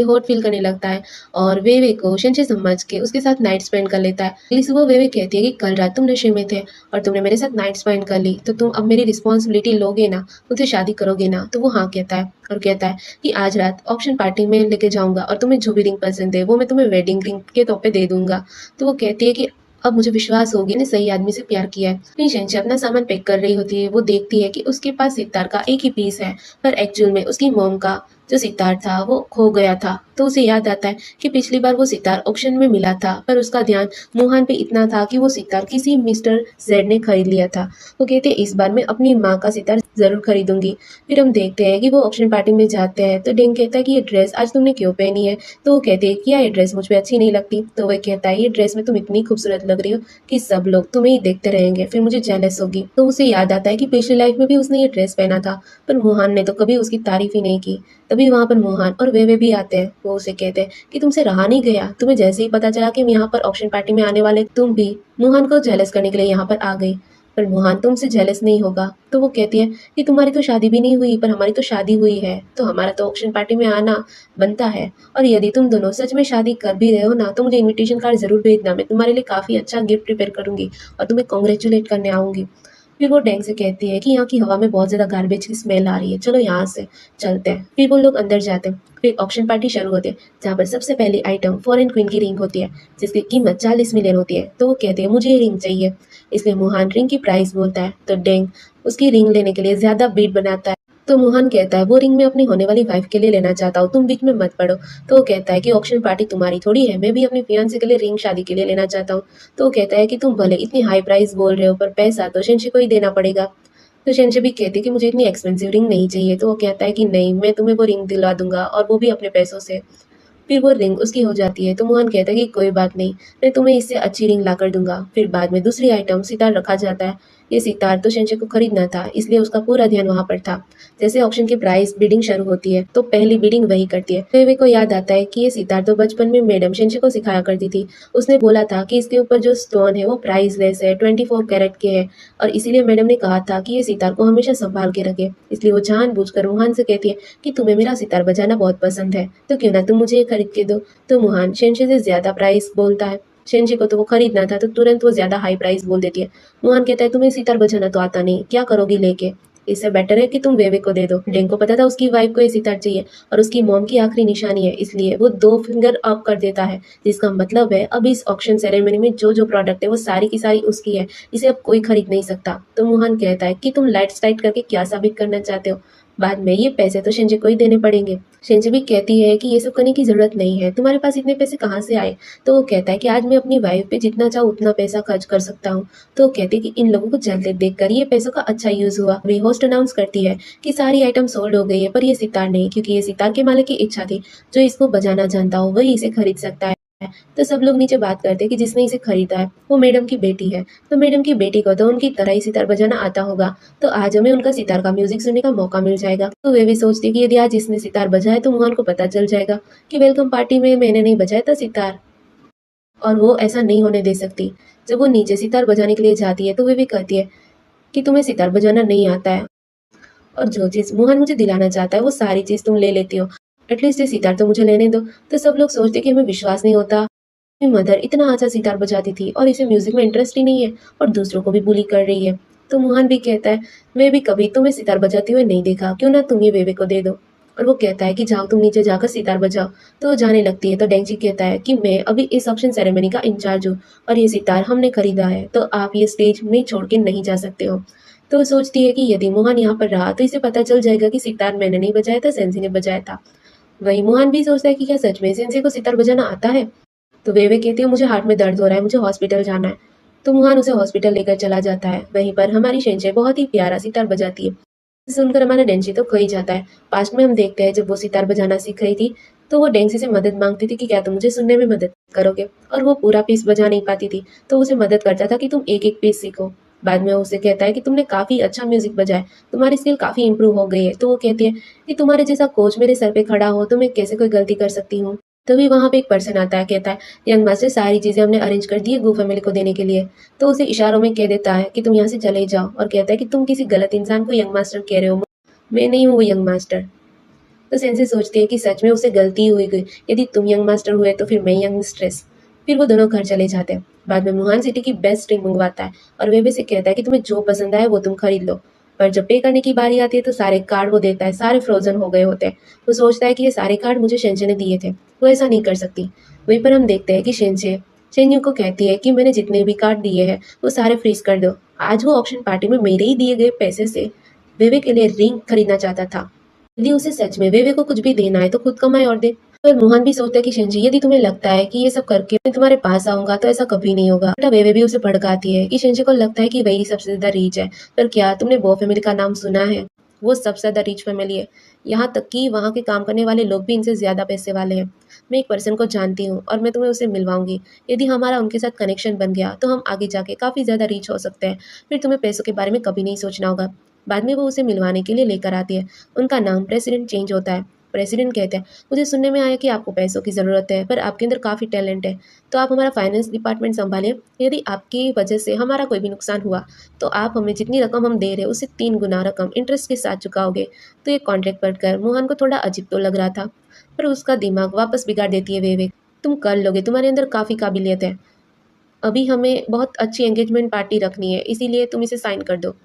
होट फील करने लगता है, और वेवे को शंशे समझ के उसके साथ नाइट स्पेंड कर लेता है। अगली सुबह वेवे कहती है कि कल रात तुम नशे में थे और तुमने मेरे साथ नाइट स्पेंड कर ली, तो तुम अब मेरी रिस्पॉन्सिबिलिटी लोगे ना, मुझसे शादी करोगे ना। तो वो हाँ कहता है, और कहता है कि आज रात ऑप्शन पार्टी में लेके जाऊंगा और तुम्हें जो भी रिंग पसंद है वो मैं तुम्हें वेडिंग रिंग के तौर पे दे दूंगा। तो वो कहती है कि अब मुझे विश्वास हो गया ने सही आदमी से प्यार किया है। फिर शंशे अपना सामान पैक कर रही होती है। वो देखती है कि उसके पास सितार का एक ही पीस है, पर एक्चुअल में उसकी मोम का जो सितार था वो खो गया था। तो उसे याद आता है कि पिछली बार वो सितार ऑक्शन में मिला था, पर उसका ध्यान मोहन पे इतना था कि वो सितार किसी मिस्टर जेड ने खरीद लिया था। वो कहते हैं इस बार मैं अपनी माँ का सितार जरूर खरीदूंगी। फिर हम देखते हैं कि वो ऑक्शन पार्टी में जाते हैं। तो डेंग कहता है कि ये ड्रेस आज तुमने क्यों पहनी है। तो वो कहते हैं कि ये ड्रेस मुझ पे अच्छी नहीं लगती। तो वह कहता है ये ड्रेस में तुम इतनी खूबसूरत लग रही हो कि सब लोग तुम्हें ही देखते रहेंगे, फिर मुझे जेलस होगी। तो उसे याद आता है कि पिछली लाइफ में भी उसने ये ड्रेस पहना था, पर मोहन ने तो कभी उसकी तारीफ ही नहीं की। तभी वहाँ पर मोहन और वे भी आते हैं। वो उसे कहते हैं कि तुमसे रहा नहीं गया, तुम्हें जैसे ही पता चला कि हम यहाँ पर ऑक्शन पार्टी में आने वाले, तुम भी मोहन को जेलस करने के लिए यहाँ पर आ गई। पर मोहन तुमसे जेलस नहीं होगा। तो वो कहती है कि तुम्हारी तो शादी भी नहीं हुई, पर हमारी तो शादी हुई है, तो हमारा तो ऑक्शन पार्टी में आना बनता है। और यदि तुम दोनों सच में शादी कर भी रहे हो ना, तो मुझे इनविटेशन कार्ड जरूर भेजना, मैं तुम्हारे लिए काफी अच्छा गिफ्ट प्रिपेयर करूंगी और तुम्हें कॉन्ग्रेचुलेट करने आऊंगी। फिर वो डैंग से कहती है कि यहाँ की हवा में बहुत ज़्यादा गार्बेज की स्मेल आ रही है, चलो यहाँ से चलते हैं। फिर वो लोग अंदर जाते हैं। फिर ऑक्शन पार्टी शुरू होती है, जहाँ पर सबसे पहली आइटम फॉरेन क्वीन की रिंग होती है, जिसकी कीमत 40 मिलियन होती है। तो वो कहते हैं मुझे ये रिंग चाहिए, इसलिए मोहन रिंग की प्राइस बोलता है। तो डैंग उसकी रिंग लेने के लिए ज़्यादा बीट बनाता है। तो मोहन कहता है वो रिंग मैं अपनी होने वाली वाइफ के लिए लेना चाहता हूँ, तुम बीच में मत पड़ो। तो वो कहता है कि ऑक्शन पार्टी तुम्हारी थोड़ी है, मैं भी अपनी फियांसे के लिए रिंग शादी के लिए लेना चाहता हूँ। तो वो कहता है कि तुम भले इतनी हाई प्राइस बोल रहे हो, पर पैसा तो शेंशी को ही देना पड़ेगा। तो शेंशी भी कहती है कि मुझे इतनी एक्सपेंसिव रिंग नहीं चाहिए। तो वो कहता है कि नहीं, मैं तुम्हें वो रिंग दिलवा दूंगा, और वो भी अपने पैसों से। फिर वो रिंग उसकी हो जाती है। तो मोहन कहता है कि कोई बात नहीं, मैं तुम्हें इससे अच्छी रिंग ला कर दूंगा। फिर बाद में दूसरी आइटम सितार रखा जाता है। ये सितार तो शेंशे को खरीदना था, इसलिए उसका पूरा ध्यान वहां पर था। जैसे ऑक्शन की प्राइस बिडिंग शुरू होती है, तो पहली बिडिंग वही करती है। फेवे को याद आता है कि ये सितार तो बचपन में मैडम शेंशे को सिखाया करती थी। उसने बोला था कि इसके ऊपर जो स्टोन है वो प्राइसलेस है, 24 कैरेट के है, और इसीलिए मैडम ने कहा था कि ये सितार को हमेशा संभाल के रखे। इसलिए वो जानबूझकर मोहन से कहती है कि तुम्हें मेरा सितार बजाना बहुत पसंद है, तो क्यों ना तुम मुझे ये खरीद के दो। तो मोहन शेंशे से ज्यादा प्राइस बोलता है। शेंशे को तो वो खरीदना था, तो तुरंत वो ज्यादा हाई प्राइस बोल देती है। मोहन कहता है तुम्हें सितार बजाना तो आता नहीं, क्या करोगी लेके, इससे बेटर है कि तुम वेवे को दे दो। डेंग को पता था उसकी वाइफ को ये सितार चाहिए, और उसकी मॉम की आखिरी निशानी है, इसलिए वो 2 फिंगर अप कर देता है, जिसका मतलब है अब इस ऑक्शन सेरेमनी में जो जो प्रोडक्ट है वो सारी की सारी उसकी है, इसे अब कोई खरीद नहीं सकता। तो मोहन कहता है कि तुम लाइट स्टाइट करके क्या साबित करना चाहते हो, बाद में ये पैसे तो शिंजे को ही देने पड़ेंगे। शिंजे भी कहती है कि ये सब करने की जरूरत नहीं है, तुम्हारे पास इतने पैसे कहाँ से आए। तो वो कहता है कि आज मैं अपनी वाइफ पे जितना चाहूँ उतना पैसा खर्च कर सकता हूँ। तो वो कहती है कि इन लोगों को जलते देखकर ये पैसों का अच्छा यूज हुआ। वे होस्ट अनाउंस करती है कि सारी आइटम सोल्ड हो गई है, पर ये सितार नहीं, क्योंकि ये सितार के मालिक की इच्छा थी, जो इसको बजाना जानता हो वही इसे खरीद सकता है। तो सब लोग नीचे बात करते हैं कि जिसने इसे खरीदा है वो मैडम की बेटी है, तो मैडम की बेटी को तो उनकी तरह ही सितार बजाना आता होगा, तो आज हमें उनका सितार का म्यूजिक सुनने का मौका मिल जाएगा। तो वे भी सोचती है कि यदि आज इसने सितार बजाया तो मोहन को पता चल जाएगा कि वेलकम पार्टी में मैंने नहीं बजाया था सितार, और वो ऐसा नहीं होने दे सकती। जब वो नीचे सितार बजाने के लिए जाती है तो वे भी कहती है कि तुम्हें सितार बजाना नहीं आता है, और जो चीज़ मोहन मुझे दिलाना चाहता है वो सारी चीज़ तुम ले लेती हो, एटलीस्ट ये सितार तो मुझे लेने दो। तो सब लोग सोचते कि हमें विश्वास नहीं होता, मेरी मदर इतना अच्छा सितार बजाती थी और इसे म्यूजिक में इंटरेस्ट ही नहीं है, और दूसरों को भी बुली कर रही है। तो मोहन भी कहता है मैं भी कभी तुम्हें सितार बजाते हुए नहीं देखा, क्यों ना तुम ये बेबे को दे दो। और वो कहता है कि जाओ तुम नीचे जाकर सितार बजाओ। तो वो जाने लगती है। तो डेंजी कहता है कि मैं अभी इस ऑप्शन सेरेमनी का इंचार्ज हूँ, और ये सितार हमने खरीदा है, तो आप ये स्टेज में छोड़ के नहीं जा सकते हो। तो वो सोचती है कि यदि मोहन यहाँ पर रहा तो इसे पता चल जाएगा कि सितार मैंने नहीं बजाया था, सेंसी ने बजाया था। वही मोहन भी सोचता है कि क्या सच में सेंसी को सितार बजाना आता है। तो वे कहती है मुझे हार्ट में दर्द हो रहा है, मुझे हॉस्पिटल जाना है। तो मुहान उसे हॉस्पिटल लेकर चला जाता है। वहीं पर हमारी शेंचे बहुत ही प्यारा सितार बजाती है। सुनकर हमारा डेंसी तो खो ही जाता है। पास्ट में हम देखते हैं जब वो सितार बजाना सीख रही थी, तो वो डेंसी से मदद मांगती थी कि क्या तुम मुझे सुनने में मदद करोगे? और वो पूरा पीस बजा नहीं पाती थी, तो उसे मदद करता था कि तुम एक-एक पीस सीखो। बाद में वो उसे कहता है कि तुमने काफ़ी अच्छा म्यूज़िक बजाया, तुम्हारी स्किल काफ़ी इम्प्रूव हो गई है। तो वो कहती है कि तुम्हारे जैसा कोच मेरे सर पे खड़ा हो, तो मैं कैसे कोई गलती कर सकती हूँ? तभी वहाँ पे एक पर्सन आता है, कहता है, यंग मास्टर सारी चीज़ें हमने अरेंज कर दी है गू फैमिली को देने के लिए। तो उसे इशारों में कह देता है कि तुम यहाँ से चले जाओ और कहता है कि तुम किसी गलत इंसान को यंग मास्टर कह रहे हो। मैं नहीं हूँ वो यंग मास्टर। तो सेंसे सोचती है कि सच में उसे गलती हुई गई। यदि तुम यंग मास्टर हुए तो फिर मैं यंग मिस्ट्रेस। फिर वो दोनों घर चले जाते हैं। बाद में मुहान सिटी की बेस्ट ड्रिंक मंगवाता है और वे भी से कहता है कि तुम्हें जो पसंद आए वो तुम खरीद लो। पर जब पे करने की बारी आती है तो सारे कार्ड वो देता है सारे फ्रोजन हो गए होते हैं। वो सोचता है कि ये सारे कार्ड मुझे शेंचे ने दिए थे, वो ऐसा नहीं कर सकती। वहीं पर हम देखते हैं कि शेंचे शेन्यू को कहती है कि मैंने जितने भी कार्ड दिए हैं वो सारे फ्रीज कर दो। आज वो ऑक्शन पार्टी में मेरे ही दिए गए पैसे से वेवे के लिए रिंग खरीदना चाहता था। यदि उसे सच में वेवे को कुछ भी देना है तो खुद कमाए और दे। पर मोहन भी सोचता है कि शिंजी यदि तुम्हें लगता है कि ये सब करके मैं तुम्हारे पास आऊंगा तो ऐसा कभी नहीं होगा। बेटा वेवे भी उसे भड़काती है कि शिंजी को लगता है कि वही सबसे ज्यादा रीच है। पर क्या तुमने बो फैमिली का नाम सुना है? वो सबसे ज्यादा रिच फैमिली है। यहाँ तक कि वहाँ के काम करने वाले लोग भी इनसे ज्यादा पैसे वाले हैं। मैं एक पर्सन को जानती हूँ और मैं तुम्हें उसे मिलवाऊंगी। यदि हमारा उनके साथ कनेक्शन बन गया तो हम आगे जाके काफी ज्यादा रीच हो सकते हैं। फिर तुम्हें पैसों के बारे में कभी नहीं सोचना होगा। बाद में वो उसे मिलवाने के लिए लेकर आती है। उनका नाम प्रेसिडेंट चेंज होता है। प्रेसिडेंट कहते हैं, मुझे सुनने में आया कि आपको पैसों की ज़रूरत है, पर आपके अंदर काफ़ी टैलेंट है, तो आप हमारा फाइनेंस डिपार्टमेंट संभालिए। यदि आपकी वजह से हमारा कोई भी नुकसान हुआ तो आप हमें जितनी रकम हम दे रहे हैं उससे 3 गुना रकम इंटरेस्ट के साथ चुकाओगे। तो ये कॉन्ट्रैक्ट पढ़कर मोहन को थोड़ा अजीब तो लग रहा था, पर उसका दिमाग वापस बिगाड़ देती है वे तुम कर लोगे, तुम्हारे अंदर काफ़ी काबिलियत है। अभी हमें बहुत अच्छी एंगेजमेंट पार्टी रखनी है, इसीलिए तुम इसे साइन कर दो।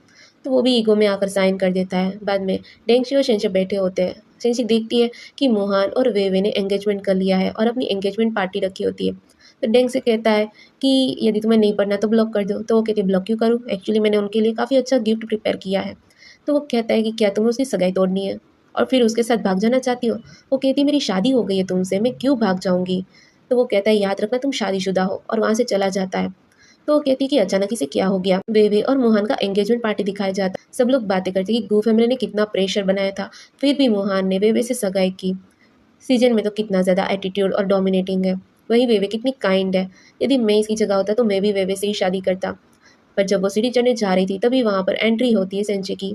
तो वो भी ईगो में आकर साइन कर देता है। बाद में डेंगशी और शेंशी बैठे होते हैं। शेंशी देखती है कि मोहन और वेवे ने एंगेजमेंट कर लिया है और अपनी एंगेजमेंट पार्टी रखी होती है। तो डेंग से कहता है कि यदि तुम्हें नहीं पढ़ना तो ब्लॉक कर दो। तो वो कहती है ब्लॉक क्यों करूँ, एक्चुअली मैंने उनके लिए काफ़ी अच्छा गिफ्ट प्रिपेयर किया है। तो वो कहता है कि क्या तुम्हें उसकी सगाई तोड़नी है और फिर उसके साथ भाग जाना चाहती हो? वो कहती है मेरी शादी हो गई है तुमसे, मैं क्यों भाग जाऊंगी? तो वो कहता है याद रखना तुम शादीशुदा हो, और वहाँ से चला जाता है। तो वो कहती है कि अचानक इसे क्या हो गया। वेवे और मोहन का एंगेजमेंट पार्टी दिखाया जाता है। सब लोग बातें करते हैं कि गू फैमिली ने कितना प्रेशर बनाया था, फिर भी मोहन ने वेवे से सगाई की। सीजन में तो कितना ज़्यादा एटीट्यूड और डोमिनेटिंग है। वही वेवे कितनी काइंड है। यदि मैं इसकी जगह होता तो मैं भी वेवे से ही शादी करता। पर जब वो सीढ़ी चढ़ने जा रही थी तभी वहाँ पर एंट्री होती है सेंचे की।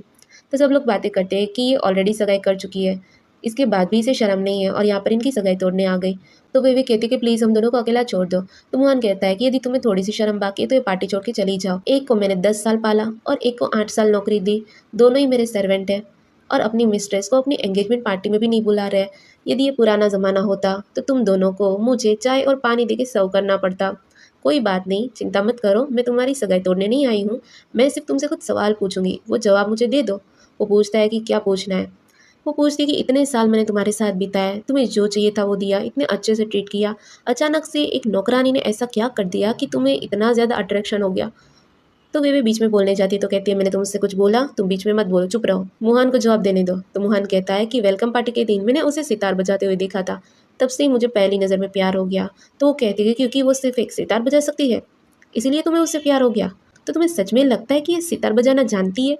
तो सब लोग बातें करते हैं कि ये ऑलरेडी सगाई कर चुकी है, इसके बाद भी इसे शर्म नहीं है और यहाँ पर इनकी सगाई तोड़ने आ गई। तो वे भी कहती कि प्लीज़ हम दोनों को अकेला छोड़ दो। तो मोहन कहता है कि यदि तुम्हें थोड़ी सी शर्म बाकी है तो ये पार्टी छोड़ के चली जाओ। एक को मैंने 10 साल पाला और एक को 8 साल नौकरी दी, दोनों ही मेरे सर्वेंट हैं, और अपनी मिस्ट्रेस को अपनी एंगेजमेंट पार्टी में भी नहीं बुला रहे। यदि ये पुराना ज़माना होता तो तुम दोनों को मुझे चाय और पानी दे के सर्व करना पड़ता। कोई बात नहीं, चिंता मत करो, मैं तुम्हारी सगाई तोड़ने नहीं आई हूँ। मैं सिर्फ तुमसे कुछ सवाल पूछूंगी, वो जवाब मुझे दे दो। वो पूछता है कि क्या पूछना है। वो पूछती है कि इतने साल मैंने तुम्हारे साथ बिताए, तुम्हें जो चाहिए था वो दिया, इतने अच्छे से ट्रीट किया, अचानक से एक नौकरानी ने ऐसा क्या कर दिया कि तुम्हें इतना ज़्यादा अट्रैक्शन हो गया? तो वे बीच में बोलने जाती है तो कहती है मैंने तुमसे कुछ बोला, तुम बीच में मत बोलो, चुप रहो, मुहान को जवाब देने दो। तो मुहान कहता है कि वेलकम पार्टी के दिन मैंने उसे सितार बजाते हुए देखा था, तब से ही मुझे पहली नज़र में प्यार हो गया। तो वो कहती है क्योंकि वो सिर्फ एक सितार बजा सकती है, इसीलिए तुम्हें उससे प्यार हो गया। तो तुम्हें सच में लगता है कि ये सितार बजाना जानती है?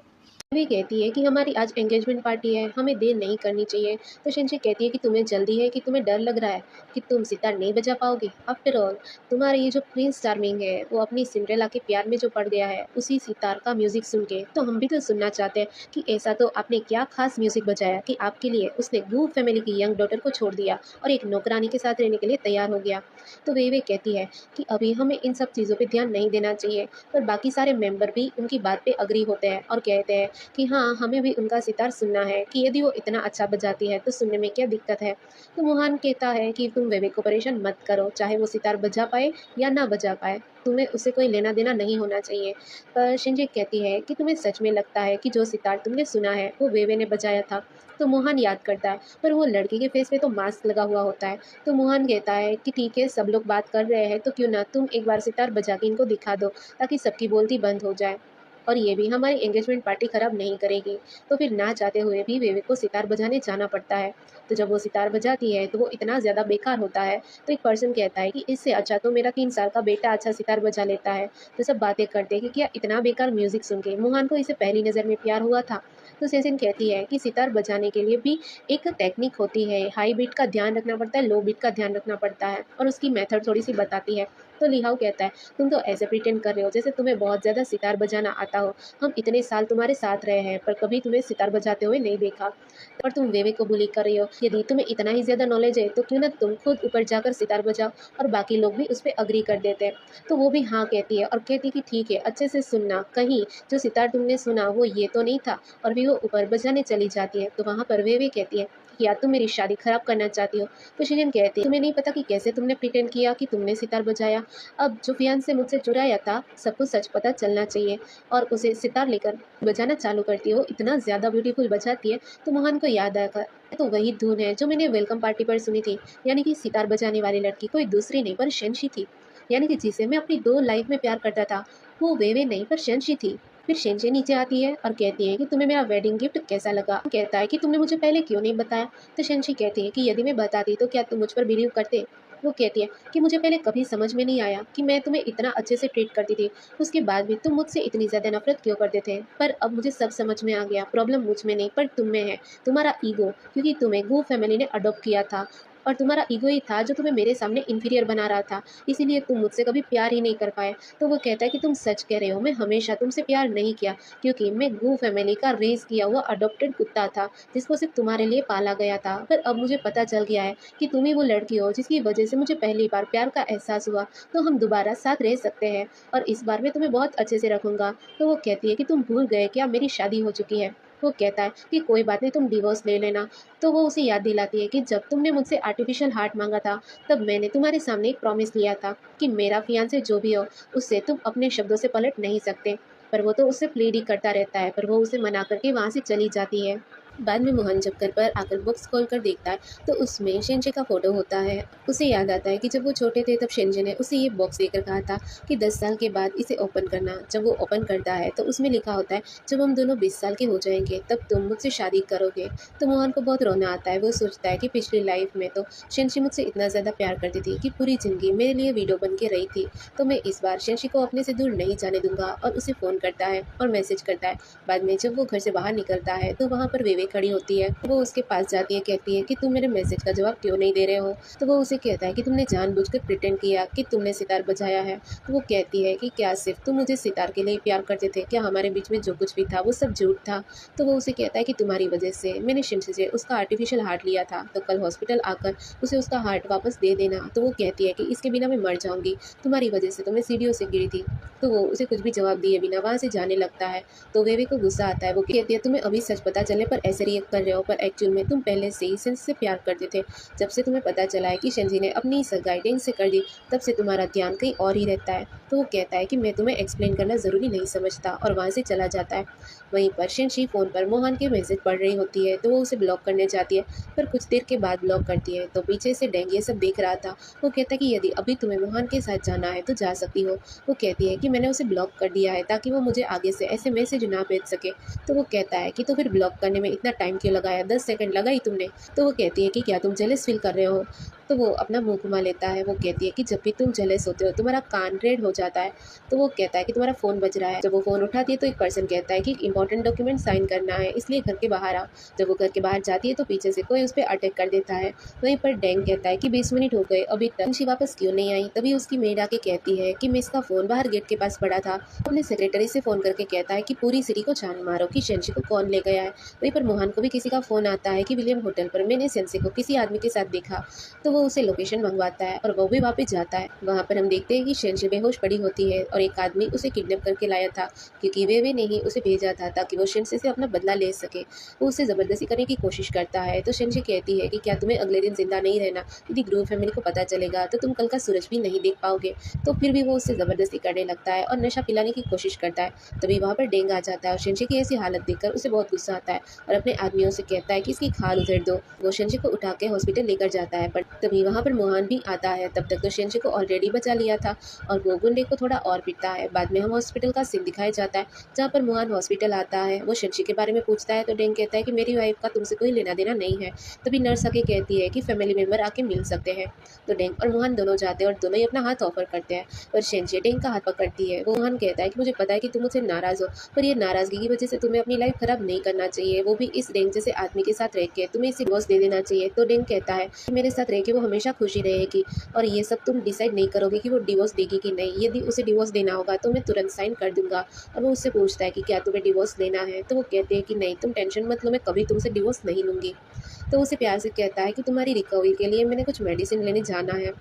भी कहती है कि हमारी आज एंगेजमेंट पार्टी है, हमें देर नहीं करनी चाहिए। तो शिनची कहती है कि तुम्हें जल्दी है कि तुम्हें डर लग रहा है कि तुम सितार नहीं बजा पाओगे। आफ्टर ऑल तुम्हारे ये जो प्रिंस चार्मिंग है वो अपनी सिंड्रेला के प्यार में जो पड़ गया है उसी सितार का म्यूजिक सुन के, तो हम भी तो सुनना चाहते हैं कि ऐसा तो आपने क्या खास म्यूजिक बजाया कि आपके लिए उसने गू फैमिली की यंग डॉटर को छोड़ दिया और एक नौकरानी के साथ रहने के लिए तैयार हो गया। तो वे कहती है कि अभी हमें इन सब चीज़ों पे ध्यान नहीं देना चाहिए। पर बाकी सारे मेंबर भी उनकी बात पे अग्री होते हैं और कहते हैं कि हाँ, हमें भी उनका सितार सुनना है कि यदि वो इतना अच्छा बजाती है तो सुनने में क्या दिक्कत है। तो मोहन कहता है कि तुम वेवे को परेशान मत करो, चाहे वो सितार बजा पाए या ना बजा पाए, तुम्हें उससे कोई लेना देना नहीं होना चाहिए। पर शिंजी कहती है कि तुम्हें सच में लगता है कि जो सितार तुमने सुना है वो वेवे ने बजाया था? तो मोहन याद करता है, पर वो लड़की के फेस पे तो मास्क लगा हुआ होता है। तो मोहन कहता है कि ठीक है, सब लोग बात कर रहे हैं तो क्यों ना तुम एक बार सितार बजा के इनको दिखा दो, ताकि सबकी बोलती बंद हो जाए और ये भी हमारी एंगेजमेंट पार्टी खराब नहीं करेगी। तो फिर ना चाहते हुए भी वेवे को सितार बजाने जाना पड़ता है। तो जब वो सितार बजाती है तो वो इतना ज़्यादा बेकार होता है। तो एक पर्सन कहता है कि इससे अच्छा तो मेरा 3 साल का बेटा अच्छा सितार बजा लेता है। तो सब बातें करते हैं कि क्या इतना बेकार म्यूजिक सुन के मोहन को इसे पहली नज़र में प्यार हुआ था। तो सेजिन कहती है कि सितार बजाने के लिए भी एक टेक्निक होती है, हाई बीट का ध्यान रखना पड़ता है, लो बीट का ध्यान रखना पड़ता है और उसकी मेथड थोड़ी सी बताती है। तो लिहाओ कहता है, तुम तो ऐसे प्रिटेंड कर रहे हो जैसे तुम्हें बहुत ज़्यादा सितार बजाना आता हो। हम इतने साल तुम्हारे साथ रहे हैं पर कभी तुम्हें सितार बजाते हुए नहीं देखा और तुम वेवे को बुली कर रही हो। यदि तुम्हें इतना ही ज़्यादा नॉलेज है तो क्यों ना तुम खुद ऊपर जाकर सितार बजाओ और बाकी लोग भी उस पर अग्री कर देते हैं। तो वो भी हाँ कहती है और कहती है कि ठीक है, अच्छे से सुनना, कहीं जो सितार तुमने सुना वो ये तो नहीं था, और भी वो ऊपर बजाने चली जाती है। तो वहाँ पर वेवे कहती है, या तुम मेरी शादी खराब करना चाहती हो। तो शिरीन कहती है, तुम्हें नहीं पता कि कैसे तुमने प्रिटेंड किया कि तुमने सितार बजाया। अब जो फियांसे से मुझसे चुराया था सबको सच पता चलना चाहिए। और उसे सितार लेकर बजाना चालू करती है। वो इतना ज़्यादा ब्यूटीफुल बजाती है तो मोहन को याद आया, तो वही धुन है जो मैंने वेलकम पार्टी पर सुनी थी। यानी कि सितार बजाने वाली लड़की कोई दूसरी नहीं पर शेंशी थी, यानी कि जिसे मैं अपनी दो लाइफ में प्यार करता था वो वेवे नहीं पर शेंशी थी। फिर शेंशी नीचे आती है और कहती है कि तुम्हें मेरा वेडिंग गिफ्ट कैसा लगा। कहता है कि तुमने मुझे पहले क्यों नहीं बताया। तो शेंशी कहती है कि यदि मैं बताती तो क्या तुम मुझ पर बिलीव करते। वो कहती है कि मुझे पहले कभी समझ में नहीं आया कि मैं तुम्हें इतना अच्छे से ट्रीट करती थी, उसके बाद भी तुम मुझसे इतनी ज़्यादा नफरत क्यों करते थे। पर अब मुझे सब समझ में आ गया, प्रॉब्लम मुझ में नहीं पर तुम में है, तुम्हारा ईगो, क्योंकि तुम्हें गू फैमिली ने अडॉप्ट किया था और तुम्हारा ईगो ही था जो तुम्हें मेरे सामने इन्फीरियर बना रहा था, इसीलिए तुम मुझसे कभी प्यार ही नहीं कर पाए। तो वो कहता है कि तुम सच कह रहे हो, मैं हमेशा तुमसे प्यार नहीं किया, क्योंकि मैं गू फैमिली का रेस किया हुआ अडॉप्टेड कुत्ता था जिसको सिर्फ तुम्हारे लिए पाला गया था। पर अब मुझे पता चल गया है कि तुम ही वो लड़की हो जिसकी वजह से मुझे पहली बार प्यार का एहसास हुआ। तो हम दोबारा साथ रह सकते हैं और इस बार मैं तुम्हें बहुत अच्छे से रखूंगा। तो वो कहती है कि तुम भूल गए क्या मेरी शादी हो चुकी है। वो कहता है कि कोई बात नहीं, तुम डिवोर्स ले लेना। तो वो उसे याद दिलाती है कि जब तुमने मुझसे आर्टिफिशियल हार्ट मांगा था तब मैंने तुम्हारे सामने एक प्रॉमिस लिया था कि मेरा फियांसे जो भी हो उससे तुम अपने शब्दों से पलट नहीं सकते। पर वो तो उससे प्लीड ही करता रहता है, पर वो उसे मना करके वहाँ से चली जाती है। बाद में मोहन जब घर पर आकर बुक्स खोल कर देखता है तो उसमें शेंजे का फोटो होता है। उसे याद आता है कि जब वो छोटे थे तब शेंजे ने उसे ये बॉक्स देकर कहा था कि 10 साल के बाद इसे ओपन करना। जब वो ओपन करता है तो उसमें लिखा होता है, जब हम दोनों 20 साल के हो जाएंगे तब तुम मुझसे शादी करोगे। तो मोहन को बहुत रोना आता है। वो सोचता है कि पिछली लाइफ में तो शेंशी मुझसे इतना ज़्यादा प्यार करती थी कि पूरी ज़िंदगी मेरे लिए वीडियो बन के रही थी। तो मैं इस बार शेंशी को अपने से दूर नहीं जाने दूंगा। और उसे फ़ोन करता है और मैसेज करता है। बाद में जब वो घर से बाहर निकलता है तो वहाँ पर वेवे खड़ी होती है। वो उसके पास जाती है, कहती है कि तुम मेरे मैसेज का जवाब क्यों नहीं दे रहे हो। तो वो उसे कहता है कि तुमने जानबूझकर प्रिटेंड किया कि तुमने सितार बजाया है। तो वो कहती है कि क्या सिर्फ तुम मुझे सितार के लिए प्यार करते थे, क्या हमारे बीच में जो कुछ भी था वो सब झूठ था। तो वो उसे कहता है कि तुम्हारी वजह से मैंने शिमसे से उसका आर्टिफिशियल हार्ट लिया था, तो कल हॉस्पिटल आकर उसे उसका हार्ट वापस दे देना। तो वो कहती है कि इसके बिना मैं मर जाऊंगी, तुम्हारी वजह से तो मैं सीढ़ियों से गिरी थी। तो वो उसे कुछ भी जवाब दिए बिना वहाँ से जाने लगता है। तो वेवे को गुस्सा आता है। वो कहती है, तुम्हें अभी सच पता चलने पर ऐसे रिएक्ट कर रहे हो, पर एक्चुअल में तुम पहले से ही सेंस से प्यार करते थे। जब से तुम्हें पता चला है कि शेंजी ने अपनी सगाई डेंग से कर दी तब से तुम्हारा ध्यान कहीं और ही रहता है। तो वो कहता है कि मैं तुम्हें एक्सप्लेन करना ज़रूरी नहीं समझता और वहाँ से चला जाता है। वहीं पर शेंशी फ़ोन पर मोहन के मैसेज पढ़ रही होती है तो वो उसे ब्लॉक करने जाती है, पर कुछ देर के बाद ब्लॉक करती है। तो पीछे से डेंग ये सब देख रहा था। वो कहता है कि यदि अभी तुम्हें मोहन के साथ जाना है तो जा सकती हो। वो कहती है कि मैंने उसे ब्लॉक कर दिया है ताकि वो मुझे आगे से ऐसे मैसेज ना भेज सके। तो वो कहता है कि तो फिर ब्लॉक करने में इतना टाइम क्यों लगाया, 10 सेकंड लगाई तुमने। तो वो कहती है कि क्या तुम जेलस फील कर रहे हो। तो वो अपना मुंह घुमा लेता है। वो कहती है कि जब भी तुम जेलस होते हो तुम्हारा कान रेड हो जाता है। तो वो कहता है कि तुम्हारा फ़ोन बज रहा है। जब वो फ़ोन उठाती है तो एक पर्सन कहता है कि इंपॉर्टेंट डॉक्यूमेंट साइन करना है, इसलिए घर के बाहर आओ। जब वो घर के बाहर जाती है तो पीछे से कोई उस पर अटैक कर देता है। वहीं पर डेंग कहता है कि 20 मिनट हो गए, अभी तक शी वापस क्यों नहीं आई। तभी उसकी मेड आके कहती है कि मैं इसका फ़ोन बाहर गेट के पास पड़ा था। अपने सेक्रेटरी से फ़ोन करके कहता है कि पूरी सिटी को छान मारो कि शेंशी को कौन ले गया है। वहीं पर मोहन को भी किसी का फ़ोन आता है कि विलियम होटल पर मैंने शेंशी को किसी आदमी के साथ देखा। तो वो उसे लोकेशन मंगवाता है और वो भी वापस जाता है। वहाँ पर हम देखते हैं कि शेंशी बेहोश पड़ी होती है और एक आदमी उसे किडनैप करके लाया था, क्योंकि वेवे ने ही उसे भेजा था ताकि वो शेंशी से अपना बदला ले सके। वो उसे ज़बरदस्ती करने की कोशिश करता है। तो शेंशी कहती है कि क्या तुम्हें अगले दिन जिंदा नहीं रहना, यदि ग्रू फैमिली को पता चलेगा तो तुम कल का सूरज भी नहीं देख पाओगे। तो फिर भी वो उससे ज़बरदस्ती करने लगता है और नशा पिलाने की कोशिश करता है। तभी वहाँ पर डेंग आ जाता है और शेंशी की ऐसी हालत देखकर उसे बहुत गुस्सा आता है और अपने आदमियों से कहता है कि इसकी खाल उधेड़ दो। वो शेंशी को उठा के हॉस्पिटल लेकर जाता है, पर तभी वहाँ पर मोहन भी आता है। तब तक तो शेंशी को ऑलरेडी बचा लिया था और वो गुंडे को थोड़ा और पीटता है। बाद में हम हॉस्पिटल का सीन दिखाया जाता है जहाँ पर मोहन हॉस्पिटल आता है। वो शेंशी के बारे में पूछता है तो डेंग कहता है कि मेरी वाइफ का तुमसे कोई लेना देना नहीं है। तभी नर्स आके कहती है कि फैमिली मेंबर आके मिल सकते हैं। तो डेंग और मोहन दोनों जाते हैं और दोनों ही अपना हाथ ऑफर करते हैं। पर शेंशी डेंग का हाथ पकड़ती है। वो मोहन कहता है कि मुझे पता है कि तुम मुझसे नाराज हो, पर ये नाराजगी की वजह से तुम्हें अपनी लाइफ खराब नहीं करना चाहिए, वो भी इस डेंग जैसे आदमी के साथ रह के। तुम्हें इसे डिवोर्स दे देना चाहिए। तो डेंग कहता है कि मेरे साथ रह के वो हमेशा खुशी रहेगी और ये सब तुम डिसाइड नहीं करोगे कि वो डिवोर्स देगी कि नहीं। यदि उसे डिवोर्स देना होगा तो मैं तुरंत साइन कर दूंगा। और वो उससे पूछता है कि क्या तुम्हें डिवोर्स लेना है। तो वो कहते हैं कि नहीं, तुम टेंशन मत लो, मैं कभी तुमसे डिवोर्स नहीं लूंगी। तो उसे प्यार से कहता है कि तुम्हारी रिकवरी के लिए मैंने कुछ मेडिसिन लेने जाना है।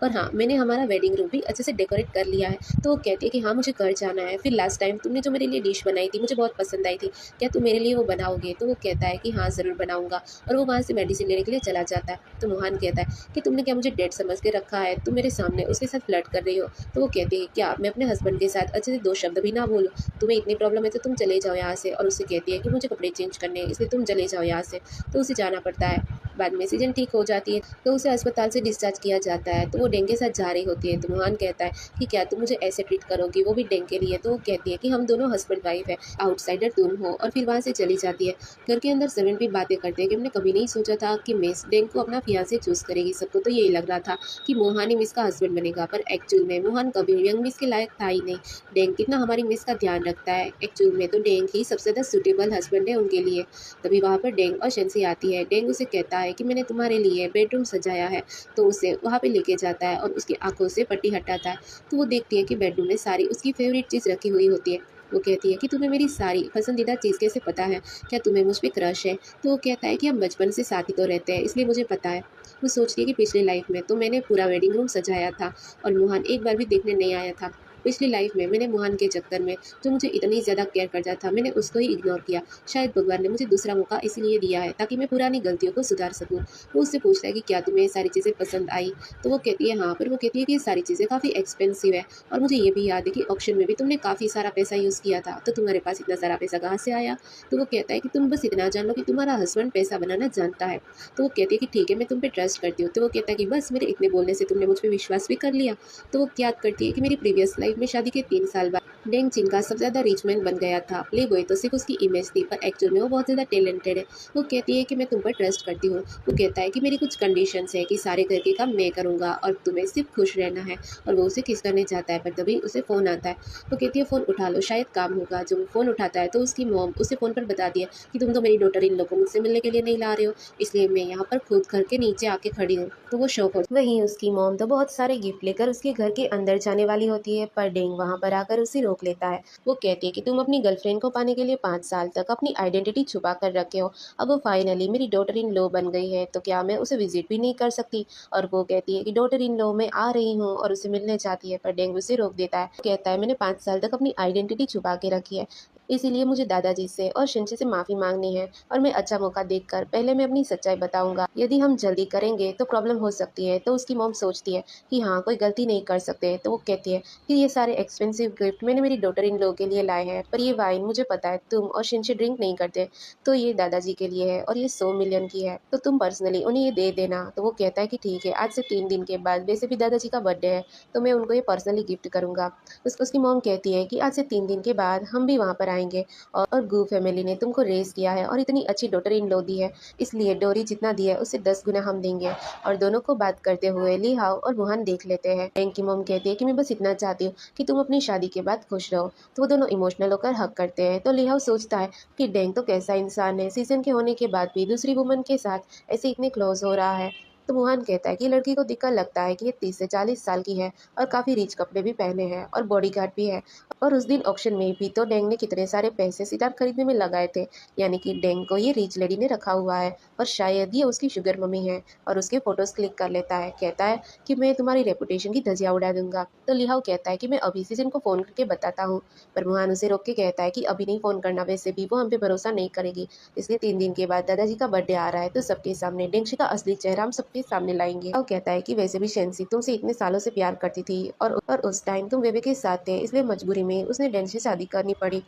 और हाँ, मैंने हमारा वेडिंग रूम भी अच्छे से डेकोरेट कर लिया है। तो वो कहती है कि हाँ, मुझे घर जाना है। फिर लास्ट टाइम तुमने जो मेरे लिए डिश बनाई थी मुझे बहुत पसंद आई थी, क्या तुम मेरे लिए वो बनाओगे। तो वो कहता है कि हाँ, ज़रूर बनाऊंगा। और वो वहाँ से मेडिसिन लेने के लिए चला जाता है। तो मोहन कहता है कि तुमने क्या मुझे डेड समझ के रखा है, तुम मेरे सामने उसके साथ फ्लर्ट कर रही हो। तो वो कहती है क्या मैं अपने हस्बैंड के साथ अच्छे से दो शब्द भी ना बोलूँ, तुम्हें इतनी प्रॉब्लम है तो तुम चले जाओ यहाँ से। और उससे कहती है कि मुझे कपड़े चेंज करने हैं, इसलिए तुम चले जाओ यहाँ से। तो उसे जाना पड़ता है। बाद में सीजन ठीक हो जाती है तो उसे अस्पताल से डिस्चार्ज किया जाता है। तो वो डेंग के साथ जा रही होती है। तो मोहन कहता है कि क्या तुम मुझे ऐसे ट्रीट करोगी, वो भी डेंग के लिए। तो वो कहती है कि हम दोनों हस्बैंड वाइफ है, आउटसाइडर तुम हो। और फिर वहाँ से चली जाती है। घर के अंदर सर्वेंट भी बातें करते हैं कि हमने कभी नहीं सोचा था कि मिस डेंग को अपना फियांसे चूज करेगी। सबको तो यही लग रहा था कि मोहन ही मिस का हस्बैंड बनेगा, पर एक्चुअल में मोहन कभी यंग मिस के लायक था ही नहीं। डेंग कितना हमारी मिस का ध्यान रखता है, एक्चुअल में तो डेंग ही सबसे ज़्यादा सुटेबल हस्बैंड है उनके लिए। तभी वहाँ पर डेंग और शेंसी आती है। डेंग उसे कहता है कि मैंने तुम्हारे लिए बेडरूम सजाया है। तो उसे वहाँ पे लेके जाता है और उसकी आंखों से पट्टी हटाता है। तो वो देखती है कि बेडरूम में सारी उसकी फेवरेट चीज़ रखी हुई होती है। वो कहती है कि तुम्हें मेरी सारी पसंदीदा चीज़ कैसे पता है, क्या तुम्हें मुझ पे क्रश है। तो वो कहता है कि हम बचपन से साथ ही तो रहते हैं, इसलिए मुझे पता है। वो सोचती है कि पिछली लाइफ में तो मैंने पूरा वेडिंग रूम सजाया था और मोहन एक बार भी देखने नहीं आया था। पिछली लाइफ में मैंने मोहन के चक्कर में, जो मुझे इतनी ज़्यादा केयर करता था, मैंने उसको ही इग्नोर किया। शायद भगवान ने मुझे दूसरा मौका इसलिए दिया है ताकि मैं पुरानी गलतियों को सुधार सकूं। वो उससे पूछता है कि क्या तुम्हें ये सारी चीज़ें पसंद आई। तो वो कहती है हाँ, पर वो कहती है कि ये सारी चीज़ें काफ़ी एक्सपेंसिव है और मुझे ये भी याद है कि ऑक्शन में भी तुमने काफ़ी सारा पैसा यूज़ किया था, तो तुम्हारे पास इतना सारा पैसा कहाँ से आया। तो वो कहता है कि तुम बस इतना जान लो कि तुम्हारा हस्बैंड पैसा बनाना जानता है। तो वो कहती है कि ठीक है, मैं तुम पे ट्रस्ट करती हूँ। तो वो कहता है कि बस मेरे इतने बोलने से तुमने मुझ पर विश्वास भी कर लिया। तो वो याद करती है कि मेरी प्रीवियस लाइफ में शादी के 3 साल बाद डेंग चिन का सबसे ज़्यादा रिच मैन बन गया था। प्ले बॉय तो सिर्फ उसकी इमेज थी, पर एक्चुअल में वो बहुत ज़्यादा टैलेंटेड है। वो कहती है कि मैं तुम पर ट्रस्ट करती हूँ। वो कहता है कि मेरी कुछ कंडीशंस है कि सारे घर के काम मैं करूँगा और तुम्हें सिर्फ खुश रहना है। और वो उसे किस करने जाता है, पर तभी उसे फ़ोन आता है। वो कहती है फ़ोन उठा लो, शायद काम होगा। जब वो फ़ोन उठाता है तो उसकी मॉम उसे फ़ोन पर बता दिया कि तुम तो मेरी डॉटर इन लोगों को मुझसे मिलने के लिए नहीं ला रहे हो, इसलिए मैं यहाँ पर खुद घर के नीचे आके खड़ी हूँ। तो वो शौक हो। वहीं उसकी मॉम तो बहुत सारे गिफ्ट लेकर उसके घर के अंदर जाने वाली होती है, पर डेंग वहाँ पर आकर उसे रोक लेता है। वो कहती है कि तुम अपनी गर्लफ्रेंड को पाने के लिए 5 साल तक अपनी आइडेंटिटी छुपा कर रखे हो, अब वो फाइनली मेरी डॉटर इन लॉ बन गई है, तो क्या मैं उसे विजिट भी नहीं कर सकती। और वो कहती है कि डॉटर इन लॉ मैं आ रही हूँ और उसे मिलने चाहती है, पर डेंग उसे रोक देता है। वो कहता है मैंने 5 साल तक अपनी आइडेंटिटी छुपा के रखी है, इसीलिए मुझे दादाजी से और शिंची से माफ़ी मांगनी है और मैं अच्छा मौका देखकर पहले मैं अपनी सच्चाई बताऊंगा। यदि हम जल्दी करेंगे तो प्रॉब्लम हो सकती है। तो उसकी मॉम सोचती है कि हाँ, कोई गलती नहीं कर सकते। तो वो कहती है कि ये सारे एक्सपेंसिव गिफ्ट मैंने मेरी डॉटर इन लोगों के लिए लाए हैं, पर ये वाइन मुझे पता है तुम और शिंची ड्रिंक नहीं करते, तो ये दादाजी के लिए है और ये 100 मिलियन की है, तो तुम पर्सनली उन्हें ये दे देना। तो वो कहता है कि ठीक है, आज से 3 दिन के बाद, वैसे भी दादाजी का बर्थडे है, तो मैं उनको ये पर्सनली गिफ्ट करूंगा। उसकी मॉम कहती है कि आज से 3 दिन के बाद हम भी वहाँ पर आएंगे और गू फैमिली ने तुमको रेस किया है और इतनी अच्छी डॉटर इन लो दी है, इसलिए डोरी जितना दिया है उससे 10 गुना हम देंगे। और दोनों को बात करते हुए ली हाओ और मोहन देख लेते हैं। डेंग की मॉम कहती है कि मैं बस इतना चाहती हूँ कि तुम अपनी शादी के बाद खुश रहो। तो वो दोनों इमोशनल होकर हक करते हैं। तो लिहाओ सोचता है कि डेंग तो कैसा इंसान है, सीजन के होने के बाद भी दूसरी वुमन के साथ ऐसे इतने क्लोज हो रहा है। तो मोहन कहता है कि लड़की को दिक्कत लगता है कि ये 30 से 40 साल की है और काफ़ी रिच कपड़े भी पहने हैं और बॉडीगार्ड भी है। और उस दिन ऑक्शन में भी तो डेंग ने कितने सारे पैसे सितार खरीदने में लगाए थे, यानी कि डेंग को ये रिच लेडी ने रखा हुआ है और शायद ये उसकी शुगर मम्मी है। और उसके फोटोज क्लिक कर लेता है, कहता है कि मैं तुम्हारी रेपुटेशन की धज्जियां उड़ा दूंगा। तो लिहाओ कहता है कि मैं अभी सीजन को फ़ोन करके बताता हूँ, पर मोहन उसे रोक के कहता है कि अभी नहीं फ़ोन करना, वैसे भी वो हम पे भरोसा नहीं करेगी। इसलिए 3 दिन के बाद दादाजी का बर्थडे आ रहा है, तो सबके सामने डेंगशी का असली चेहरा हम सबके सामने लाएंगे। और कहता है कि वैसे भी शेंसी तुमसे इतने सालों से प्यार करती थी और उस टाइम तुम बेबे के साथ थे, इसलिए मजबूरी में उसने डेंग से शादी करनी पड़ी।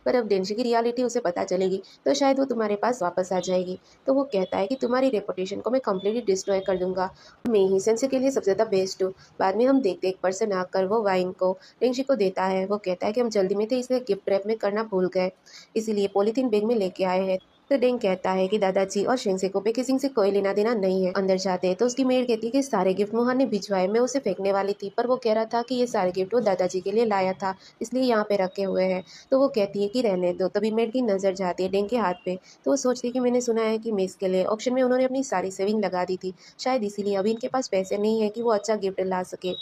पर अब डेंशी की रियलिटी उसे पता चलेगी तो शायद वो तुम्हारे पास वापस आ जाएगी। तो वो कहता है कि तुम्हारी रेपुटेशन को मैं कम्प्लीटली डिस्ट्रॉय कर दूंगा, मैं ही सेंसे के लिए सबसे ज़्यादा बेस्ट हूँ। बाद में हम देखते हैं एक पर्सन आकर वो वाइन को डेंशी को देता है। वो कहता है कि हम जल्दी में थे इसलिए गिफ्ट रैप में करना भूल गए, इसीलिए पॉलीथीन बैग में लेके आए हैं। तो डेंग कहता है कि दादाजी और शेंगसेको पे किसी से कोई लेना देना नहीं है। अंदर जाते हैं तो उसकी मेड कहती है कि सारे गिफ्ट मोहन ने भिजवाए, मैं उसे फेंकने वाली थी पर वो कह रहा था कि ये सारे गिफ्ट वो दादाजी के लिए लाया था, इसलिए यहाँ पे रखे हुए हैं। तो वो कहती है कि रहने दो। तभी मेड की नज़र जाती है डेंग के हाथ पे, तो वो सोचती है कि मैंने सुना है कि मेस के लिए ऑक्शन में उन्होंने अपनी सारी सेविंग लगा दी थी, शायद इसीलिए अभी इनके पास पैसे नहीं है कि वो अच्छा गिफ्ट ला सके।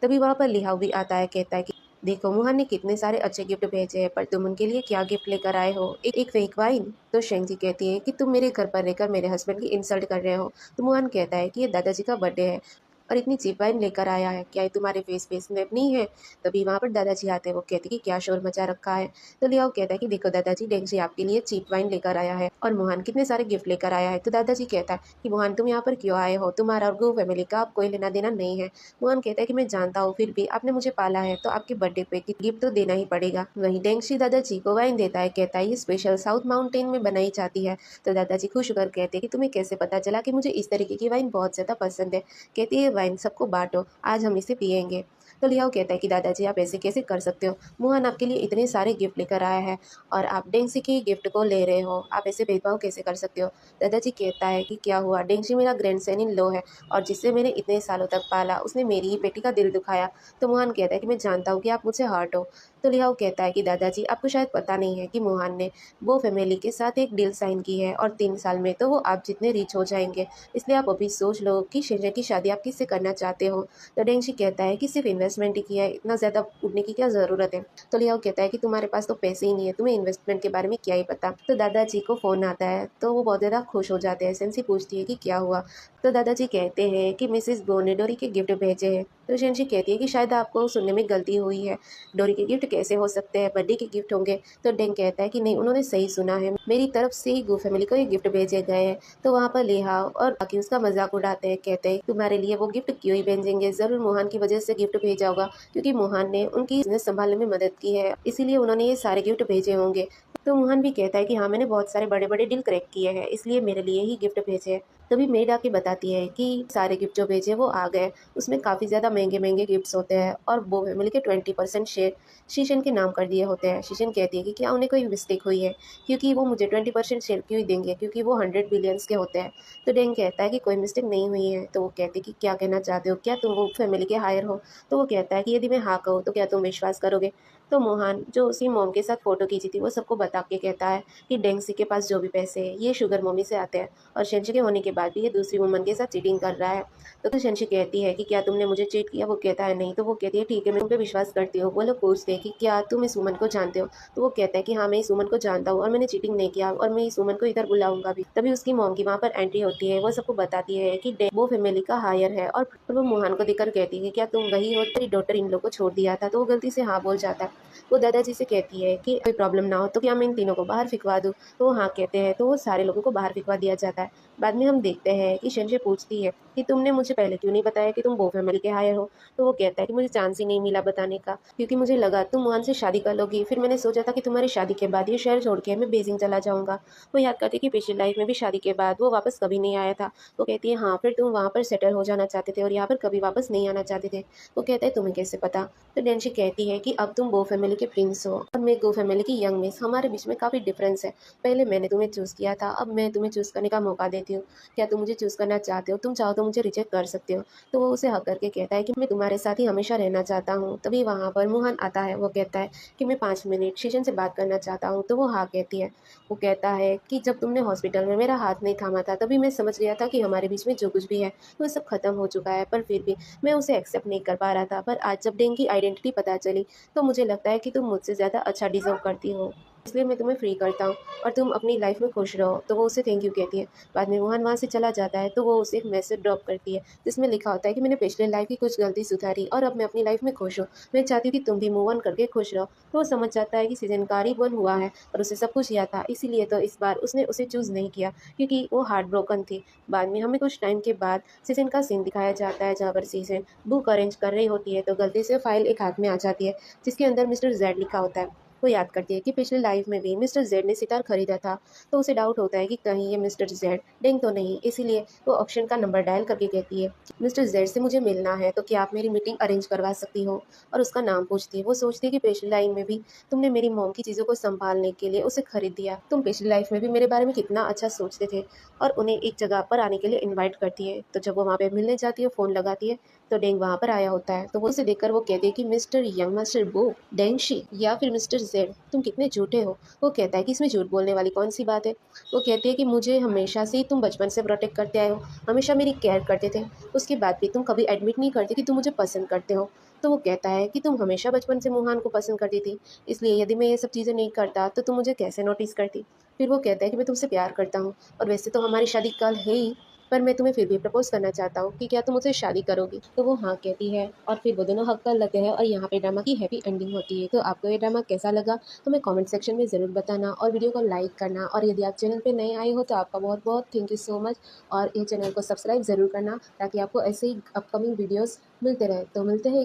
तभी वहाँ पर लिहाव भी आता है, कहता है कि देखो मोहन ने कितने सारे अच्छे गिफ्ट भेजे हैं, पर तुम उनके लिए क्या गिफ्ट लेकर आए हो, एक फेक वाइन। तो शेंगजी कहती है कि तुम मेरे घर पर रहकर मेरे हस्बैंड की इंसल्ट कर रहे हो। तो मोहन कहता है कि ये दादाजी का बर्थडे है और इतनी चीप वाइन लेकर आया है, क्या ये तुम्हारे फेस पे स्नैप नहीं है। तभी वहाँ पर दादाजी आते हैं। वो कहते हैं कि क्या शोर मचा रखा है। तो लियाओ कहता है कि देखो दादाजी, डेंगजी आपके लिए चीप वाइन लेकर आया है और मोहन कितने सारे गिफ्ट लेकर आया है। तो दादाजी कहता है कि मोहन तुम यहाँ पर क्यों आए हो, तुम्हारा और गो फैमिली का आप कोई लेना देना नहीं है। मोहन कहता है कि मैं जानता हूँ, फिर भी आपने मुझे पाला है तो आपके बर्थडे पे गिफ्ट तो देना ही पड़ेगा। वहीं डेंगशी दादाजी को वाइन देता है, कहता है ये स्पेशल साउथ माउंटेन में बनाई जाती है। तो दादाजी खुश होकर कहते हैं कि तुम्हें कैसे पता चला कि मुझे इस तरीके की वाइन बहुत ज़्यादा पसंद है। कहती है वाइन सबको बांटो, आज हम इसे पियेंगे। तो लियाओ कहता है कि दादाजी आप ऐसे कैसे कर सकते हो, मोहन आपके लिए इतने सारे गिफ्ट लेकर आया है और आप डेंगसी की गिफ्ट को ले रहे हो, आप ऐसे भेदभाव कैसे कर सकते हो। दादाजी कहता है कि क्या हुआ, डेंगसी मेरा ग्रैंडसन इन लो है और जिससे मैंने इतने सालों तक पाला, उसने मेरी ही बेटी का दिल दुखाया। तो मोहन कहता है कि मैं जानता हूँ कि आप मुझसे हर्ट हो। तो लिहाओ कहता है कि दादाजी आपको शायद पता नहीं है कि मोहन ने वो फैमिली के साथ एक डील साइन की है और 3 साल में तो वो आप जितने रिच हो जाएंगे, इसलिए आप अभी सोच लो कि शेंजे की शादी आप किससे करना चाहते हो। तो डेंगशी कहता है कि सिर्फ इन्वेस्टमेंट ही किया है, इतना ज़्यादा उड़ने की क्या ज़रूरत है। तो लियाओ कहता है कि तुम्हारे पास तो पैसे ही नहीं है, तुम्हें इन्वेस्टमेंट के बारे में क्या ही पता। तो दादाजी को फ़ोन आता है तो वो बहुत ज़्यादा खुश हो जाते हैं। सेंसी पूछती है कि क्या हुआ। तो दादाजी कहते हैं कि मिसेस बो ने डोरी के गिफ्ट भेजे हैं। तो शेंशी कहती है कि शायद आपको सुनने में गलती हुई है, डोरी के गिफ्ट कैसे हो सकते हैं, बर्थडे के गिफ्ट होंगे। तो डेंग कहता है कि नहीं, उन्होंने सही सुना है, मेरी तरफ से ही गो फैमिली को ये गिफ्ट भेजे गए हैं। तो वहाँ पर लिहाव और बाकी उसका मजाक उड़ाते हैं, कहते हैं तुम्हारे लिए वो गिफ्ट क्यों ही भेजेंगे, जरूर मोहन की वजह से गिफ्ट भेजा होगा, क्योंकि मोहन ने उनकी बिजनेस संभालने में मदद की है, इसीलिए उन्होंने ये सारे गिफ्ट भेजे होंगे। तो मोहन भी कहता है कि हाँ, मैंने बहुत सारे बड़े बड़े डील क्रैक किए हैं, इसलिए मेरे लिए ही गिफ्ट भेजे हैं। तभी मेड आके बताती है कि सारे गिफ्ट जो भेजे वो आ गए, उसमें काफ़ी ज़्यादा महंगे महंगे गिफ्ट्स होते हैं और वो फैमिली के 20% शेयर शीशन के नाम कर दिए होते हैं। शीशन कहती है कि क्या उन्हें कोई मिस्टेक हुई है, क्योंकि वो मुझे 20% शेयर क्यों ही देंगे, क्योंकि वो 100 बिलियंस के होते हैं। तो डेंग कहता है कि कोई मिस्टेक नहीं हुई है। तो वो कहती है कि क्या कहना चाहते हो, क्या तुम वो फैमिली के हायर हो। तो वो कहता है कि यदि मैं हाँ कहूँ तो क्या तुम विश्वास करोगे। तो मोहन जो उसकी मोम के साथ फ़ोटो खींची थी वो सबको बता के कहता है कि डेंगसी के पास जो भी पैसे हैं ये शुगर मम्मी से आते हैं और शेंशी के होने के बाद भी ये दूसरी वुमन के साथ चीटिंग कर रहा है। तो शेंशी कहती है कि क्या तुमने मुझे चीट किया। वो कहता है नहीं। तो वो कहती है ठीक है, मैं तुम पे विश्वास करती हूँ। वो लोग पूछते हैं कि क्या तुम इस वुमन को जानते हो। तो वो कहता है कि हाँ, मैं इस वुमन को जानता हूँ और मैंने चीटिंग नहीं किया और मैं इस वुमन को इधर बुलाऊंगा भी। तभी उसकी मॉम की वहाँ पर एंट्री होती है। वो सबको बताती है कि वो फैमिली का हायर है और फिर वो मोहन को देखकर कहती है कि क्या तुम वही हो, तेरी डॉटर इन लोग को छोड़ दिया था। तो वो गलती से हाँ बोल जाता है। वो दादाजी से कहती है कि कोई प्रॉब्लम ना हो तो क्या मैं इन तीनों को बाहर फिकवा दूँ। तो वो हाँ कहते हैं, तो वो सारे लोगों को बाहर फिकवा दिया जाता है। बाद में हम देखते हैं कि शंशे पूछती है कि तुमने मुझे पहले क्यों नहीं बताया कि तुम वो फैमिली के हायर हो। तो वो कहता है कि मुझे चांस ही नहीं मिला बताने का, क्योंकि मुझे लगा तुम मोहन से शादी कर लोगी, फिर मैंने सोचा था कि तुम्हारी शादी के बाद ये शहर छोड़ के मैं बेजिंग चला जाऊंगा। वो याद करती है कि पिछली लाइफ में भी शादी के बाद वो वापस कभी नहीं आया था। वो कहती है हाँ, फिर तुम वहाँ पर सेटल हो जाना चाहते थे और यहाँ पर कभी वापस नहीं आना चाहते थे। वो कहता है तुम्हें कैसे पता। तो डेंशी कहती है कि अब तुम गो फैमिली के प्रिंस हो और मैं गो फैमिली की यंग मिस, हमारे बीच में काफ़ी डिफरेंस है। पहले मैंने तुम्हें चूज़ किया था, अब मैं तुम्हें चूज़ करने का मौका देती हूँ। क्या तुम मुझे चूज़ करना चाहते हो, तुम चाहो तो मुझे रिजेक्ट कर सकते हो। तो वो उसे हक करके कहता है कि मैं तुम्हारे साथ ही हमेशा रहना चाहता हूँ। तभी वहाँ पर मोहन आता है। वो कहता है कि मैं 5 मिनट शीशन से बात करना चाहता हूँ। तो वो हाँ कहती है। वो कहता है कि जब तुमने हॉस्पिटल में मेरा हाथ नहीं थामा था तभी मैं समझ गया था कि हमारे बीच में जो कुछ भी है वो सब खत्म हो चुका है, पर फिर भी मैं उसे एक्सेप्ट नहीं कर पा रहा था। पर आज जब डेंग की आइडेंटिटी पता चली तो मुझे लगता है कि तुम मुझसे ज़्यादा अच्छा डिजर्व करती हो, इसलिए मैं तुम्हें फ्री करता हूँ और तुम अपनी लाइफ में खुश रहो। तो वो उसे थैंक यू कहती है। बाद में मोहन वहाँ से चला जाता है तो वो उसे एक मैसेज ड्रॉप करती है जिसमें लिखा होता है कि मैंने पिछले लाइफ की कुछ गलती सुधारी और अब मैं अपनी लाइफ में खुश हूँ, मैं चाहती हूँ कि तुम भी मूव ऑन करके खुश रहो। तो वो समझ जाता है कि सीजन का रिबर्न हुआ है और उसे सब कुछ याद था, इसीलिए तो इस बार उसने उसे चूज़ नहीं किया क्योंकि वो हार्ट ब्रोकन थी। बाद में हमें कुछ टाइम के बाद सीजन का सीन दिखाया जाता है जहाँ पर सीजन बुक अरेंज कर रही होती है तो गलती से फाइल एक हाथ में आ जाती है जिसके अंदर मिस्टर जेड लिखा होता है। वो याद करती है कि पिछली लाइफ में भी मिस्टर जेड ने सितार खरीदा था। तो उसे डाउट होता है कि कहीं ये मिस्टर जेड डेंग तो नहीं, इसीलिए वो ऑप्शन का नंबर डायल करके कहती है, मिस्टर जेड से मुझे मिलना है, तो क्या आप मेरी मीटिंग अरेंज करवा सकती हो। और उसका नाम पूछती है। वो सोचती है कि पिछली लाइफ में भी तुमने मेरी मॉम की चीज़ों को संभालने के लिए उसे खरीद दिया, तुम पिछली लाइफ में भी मेरे बारे में कितना अच्छा सोचते थे। और उन्हें एक जगह पर आने के लिए इनवाइट करती है। तो जब वो वहाँ पे मिलने जाती है, फ़ोन लगाती है, तो डेंग वहाँ पर आया होता है। तो वो उसे देखकर वो कहती है कि मिस्टर यंग, मास्टर बो, डेंगशी या फिर मिस्टर जेड, तुम कितने झूठे हो। वो कहता है कि इसमें झूठ बोलने वाली कौन सी बात है। वो कहती है कि मुझे हमेशा से ही तुम बचपन से प्रोटेक्ट करते आए हो, हमेशा मेरी केयर करते थे, उसके बाद भी तुम कभी एडमिट नहीं करते कि तुम मुझे पसंद करते हो। तो वो कहता है कि तुम हमेशा बचपन से मुहान को पसंद करती थी, इसलिए यदि मैं ये सब चीज़ें नहीं करता तो तुम मुझे कैसे नोटिस करती। फिर वो कहता है कि मैं तुमसे प्यार करता हूँ, और वैसे तो हमारी शादी कल है ही, पर मैं तुम्हें फिर भी प्रपोज करना चाहता हूँ कि क्या तुम मुझसे शादी करोगी। तो वो हाँ कहती है, और फिर वो दोनों हक कर लेते हैं, और यहाँ पे ड्रामा की हैप्पी एंडिंग होती है। तो आपको ये ड्रामा कैसा लगा तो मैं कमेंट सेक्शन में ज़रूर बताना, और वीडियो को लाइक करना, और यदि आप चैनल पे नए आए हो तो आपका बहुत बहुत थैंक यू सो मच। और ये चैनल को सब्सक्राइब ज़रूर करना ताकि आपको ऐसे ही अपकमिंग वीडियोस मिलते रहे। तो मिलते हैं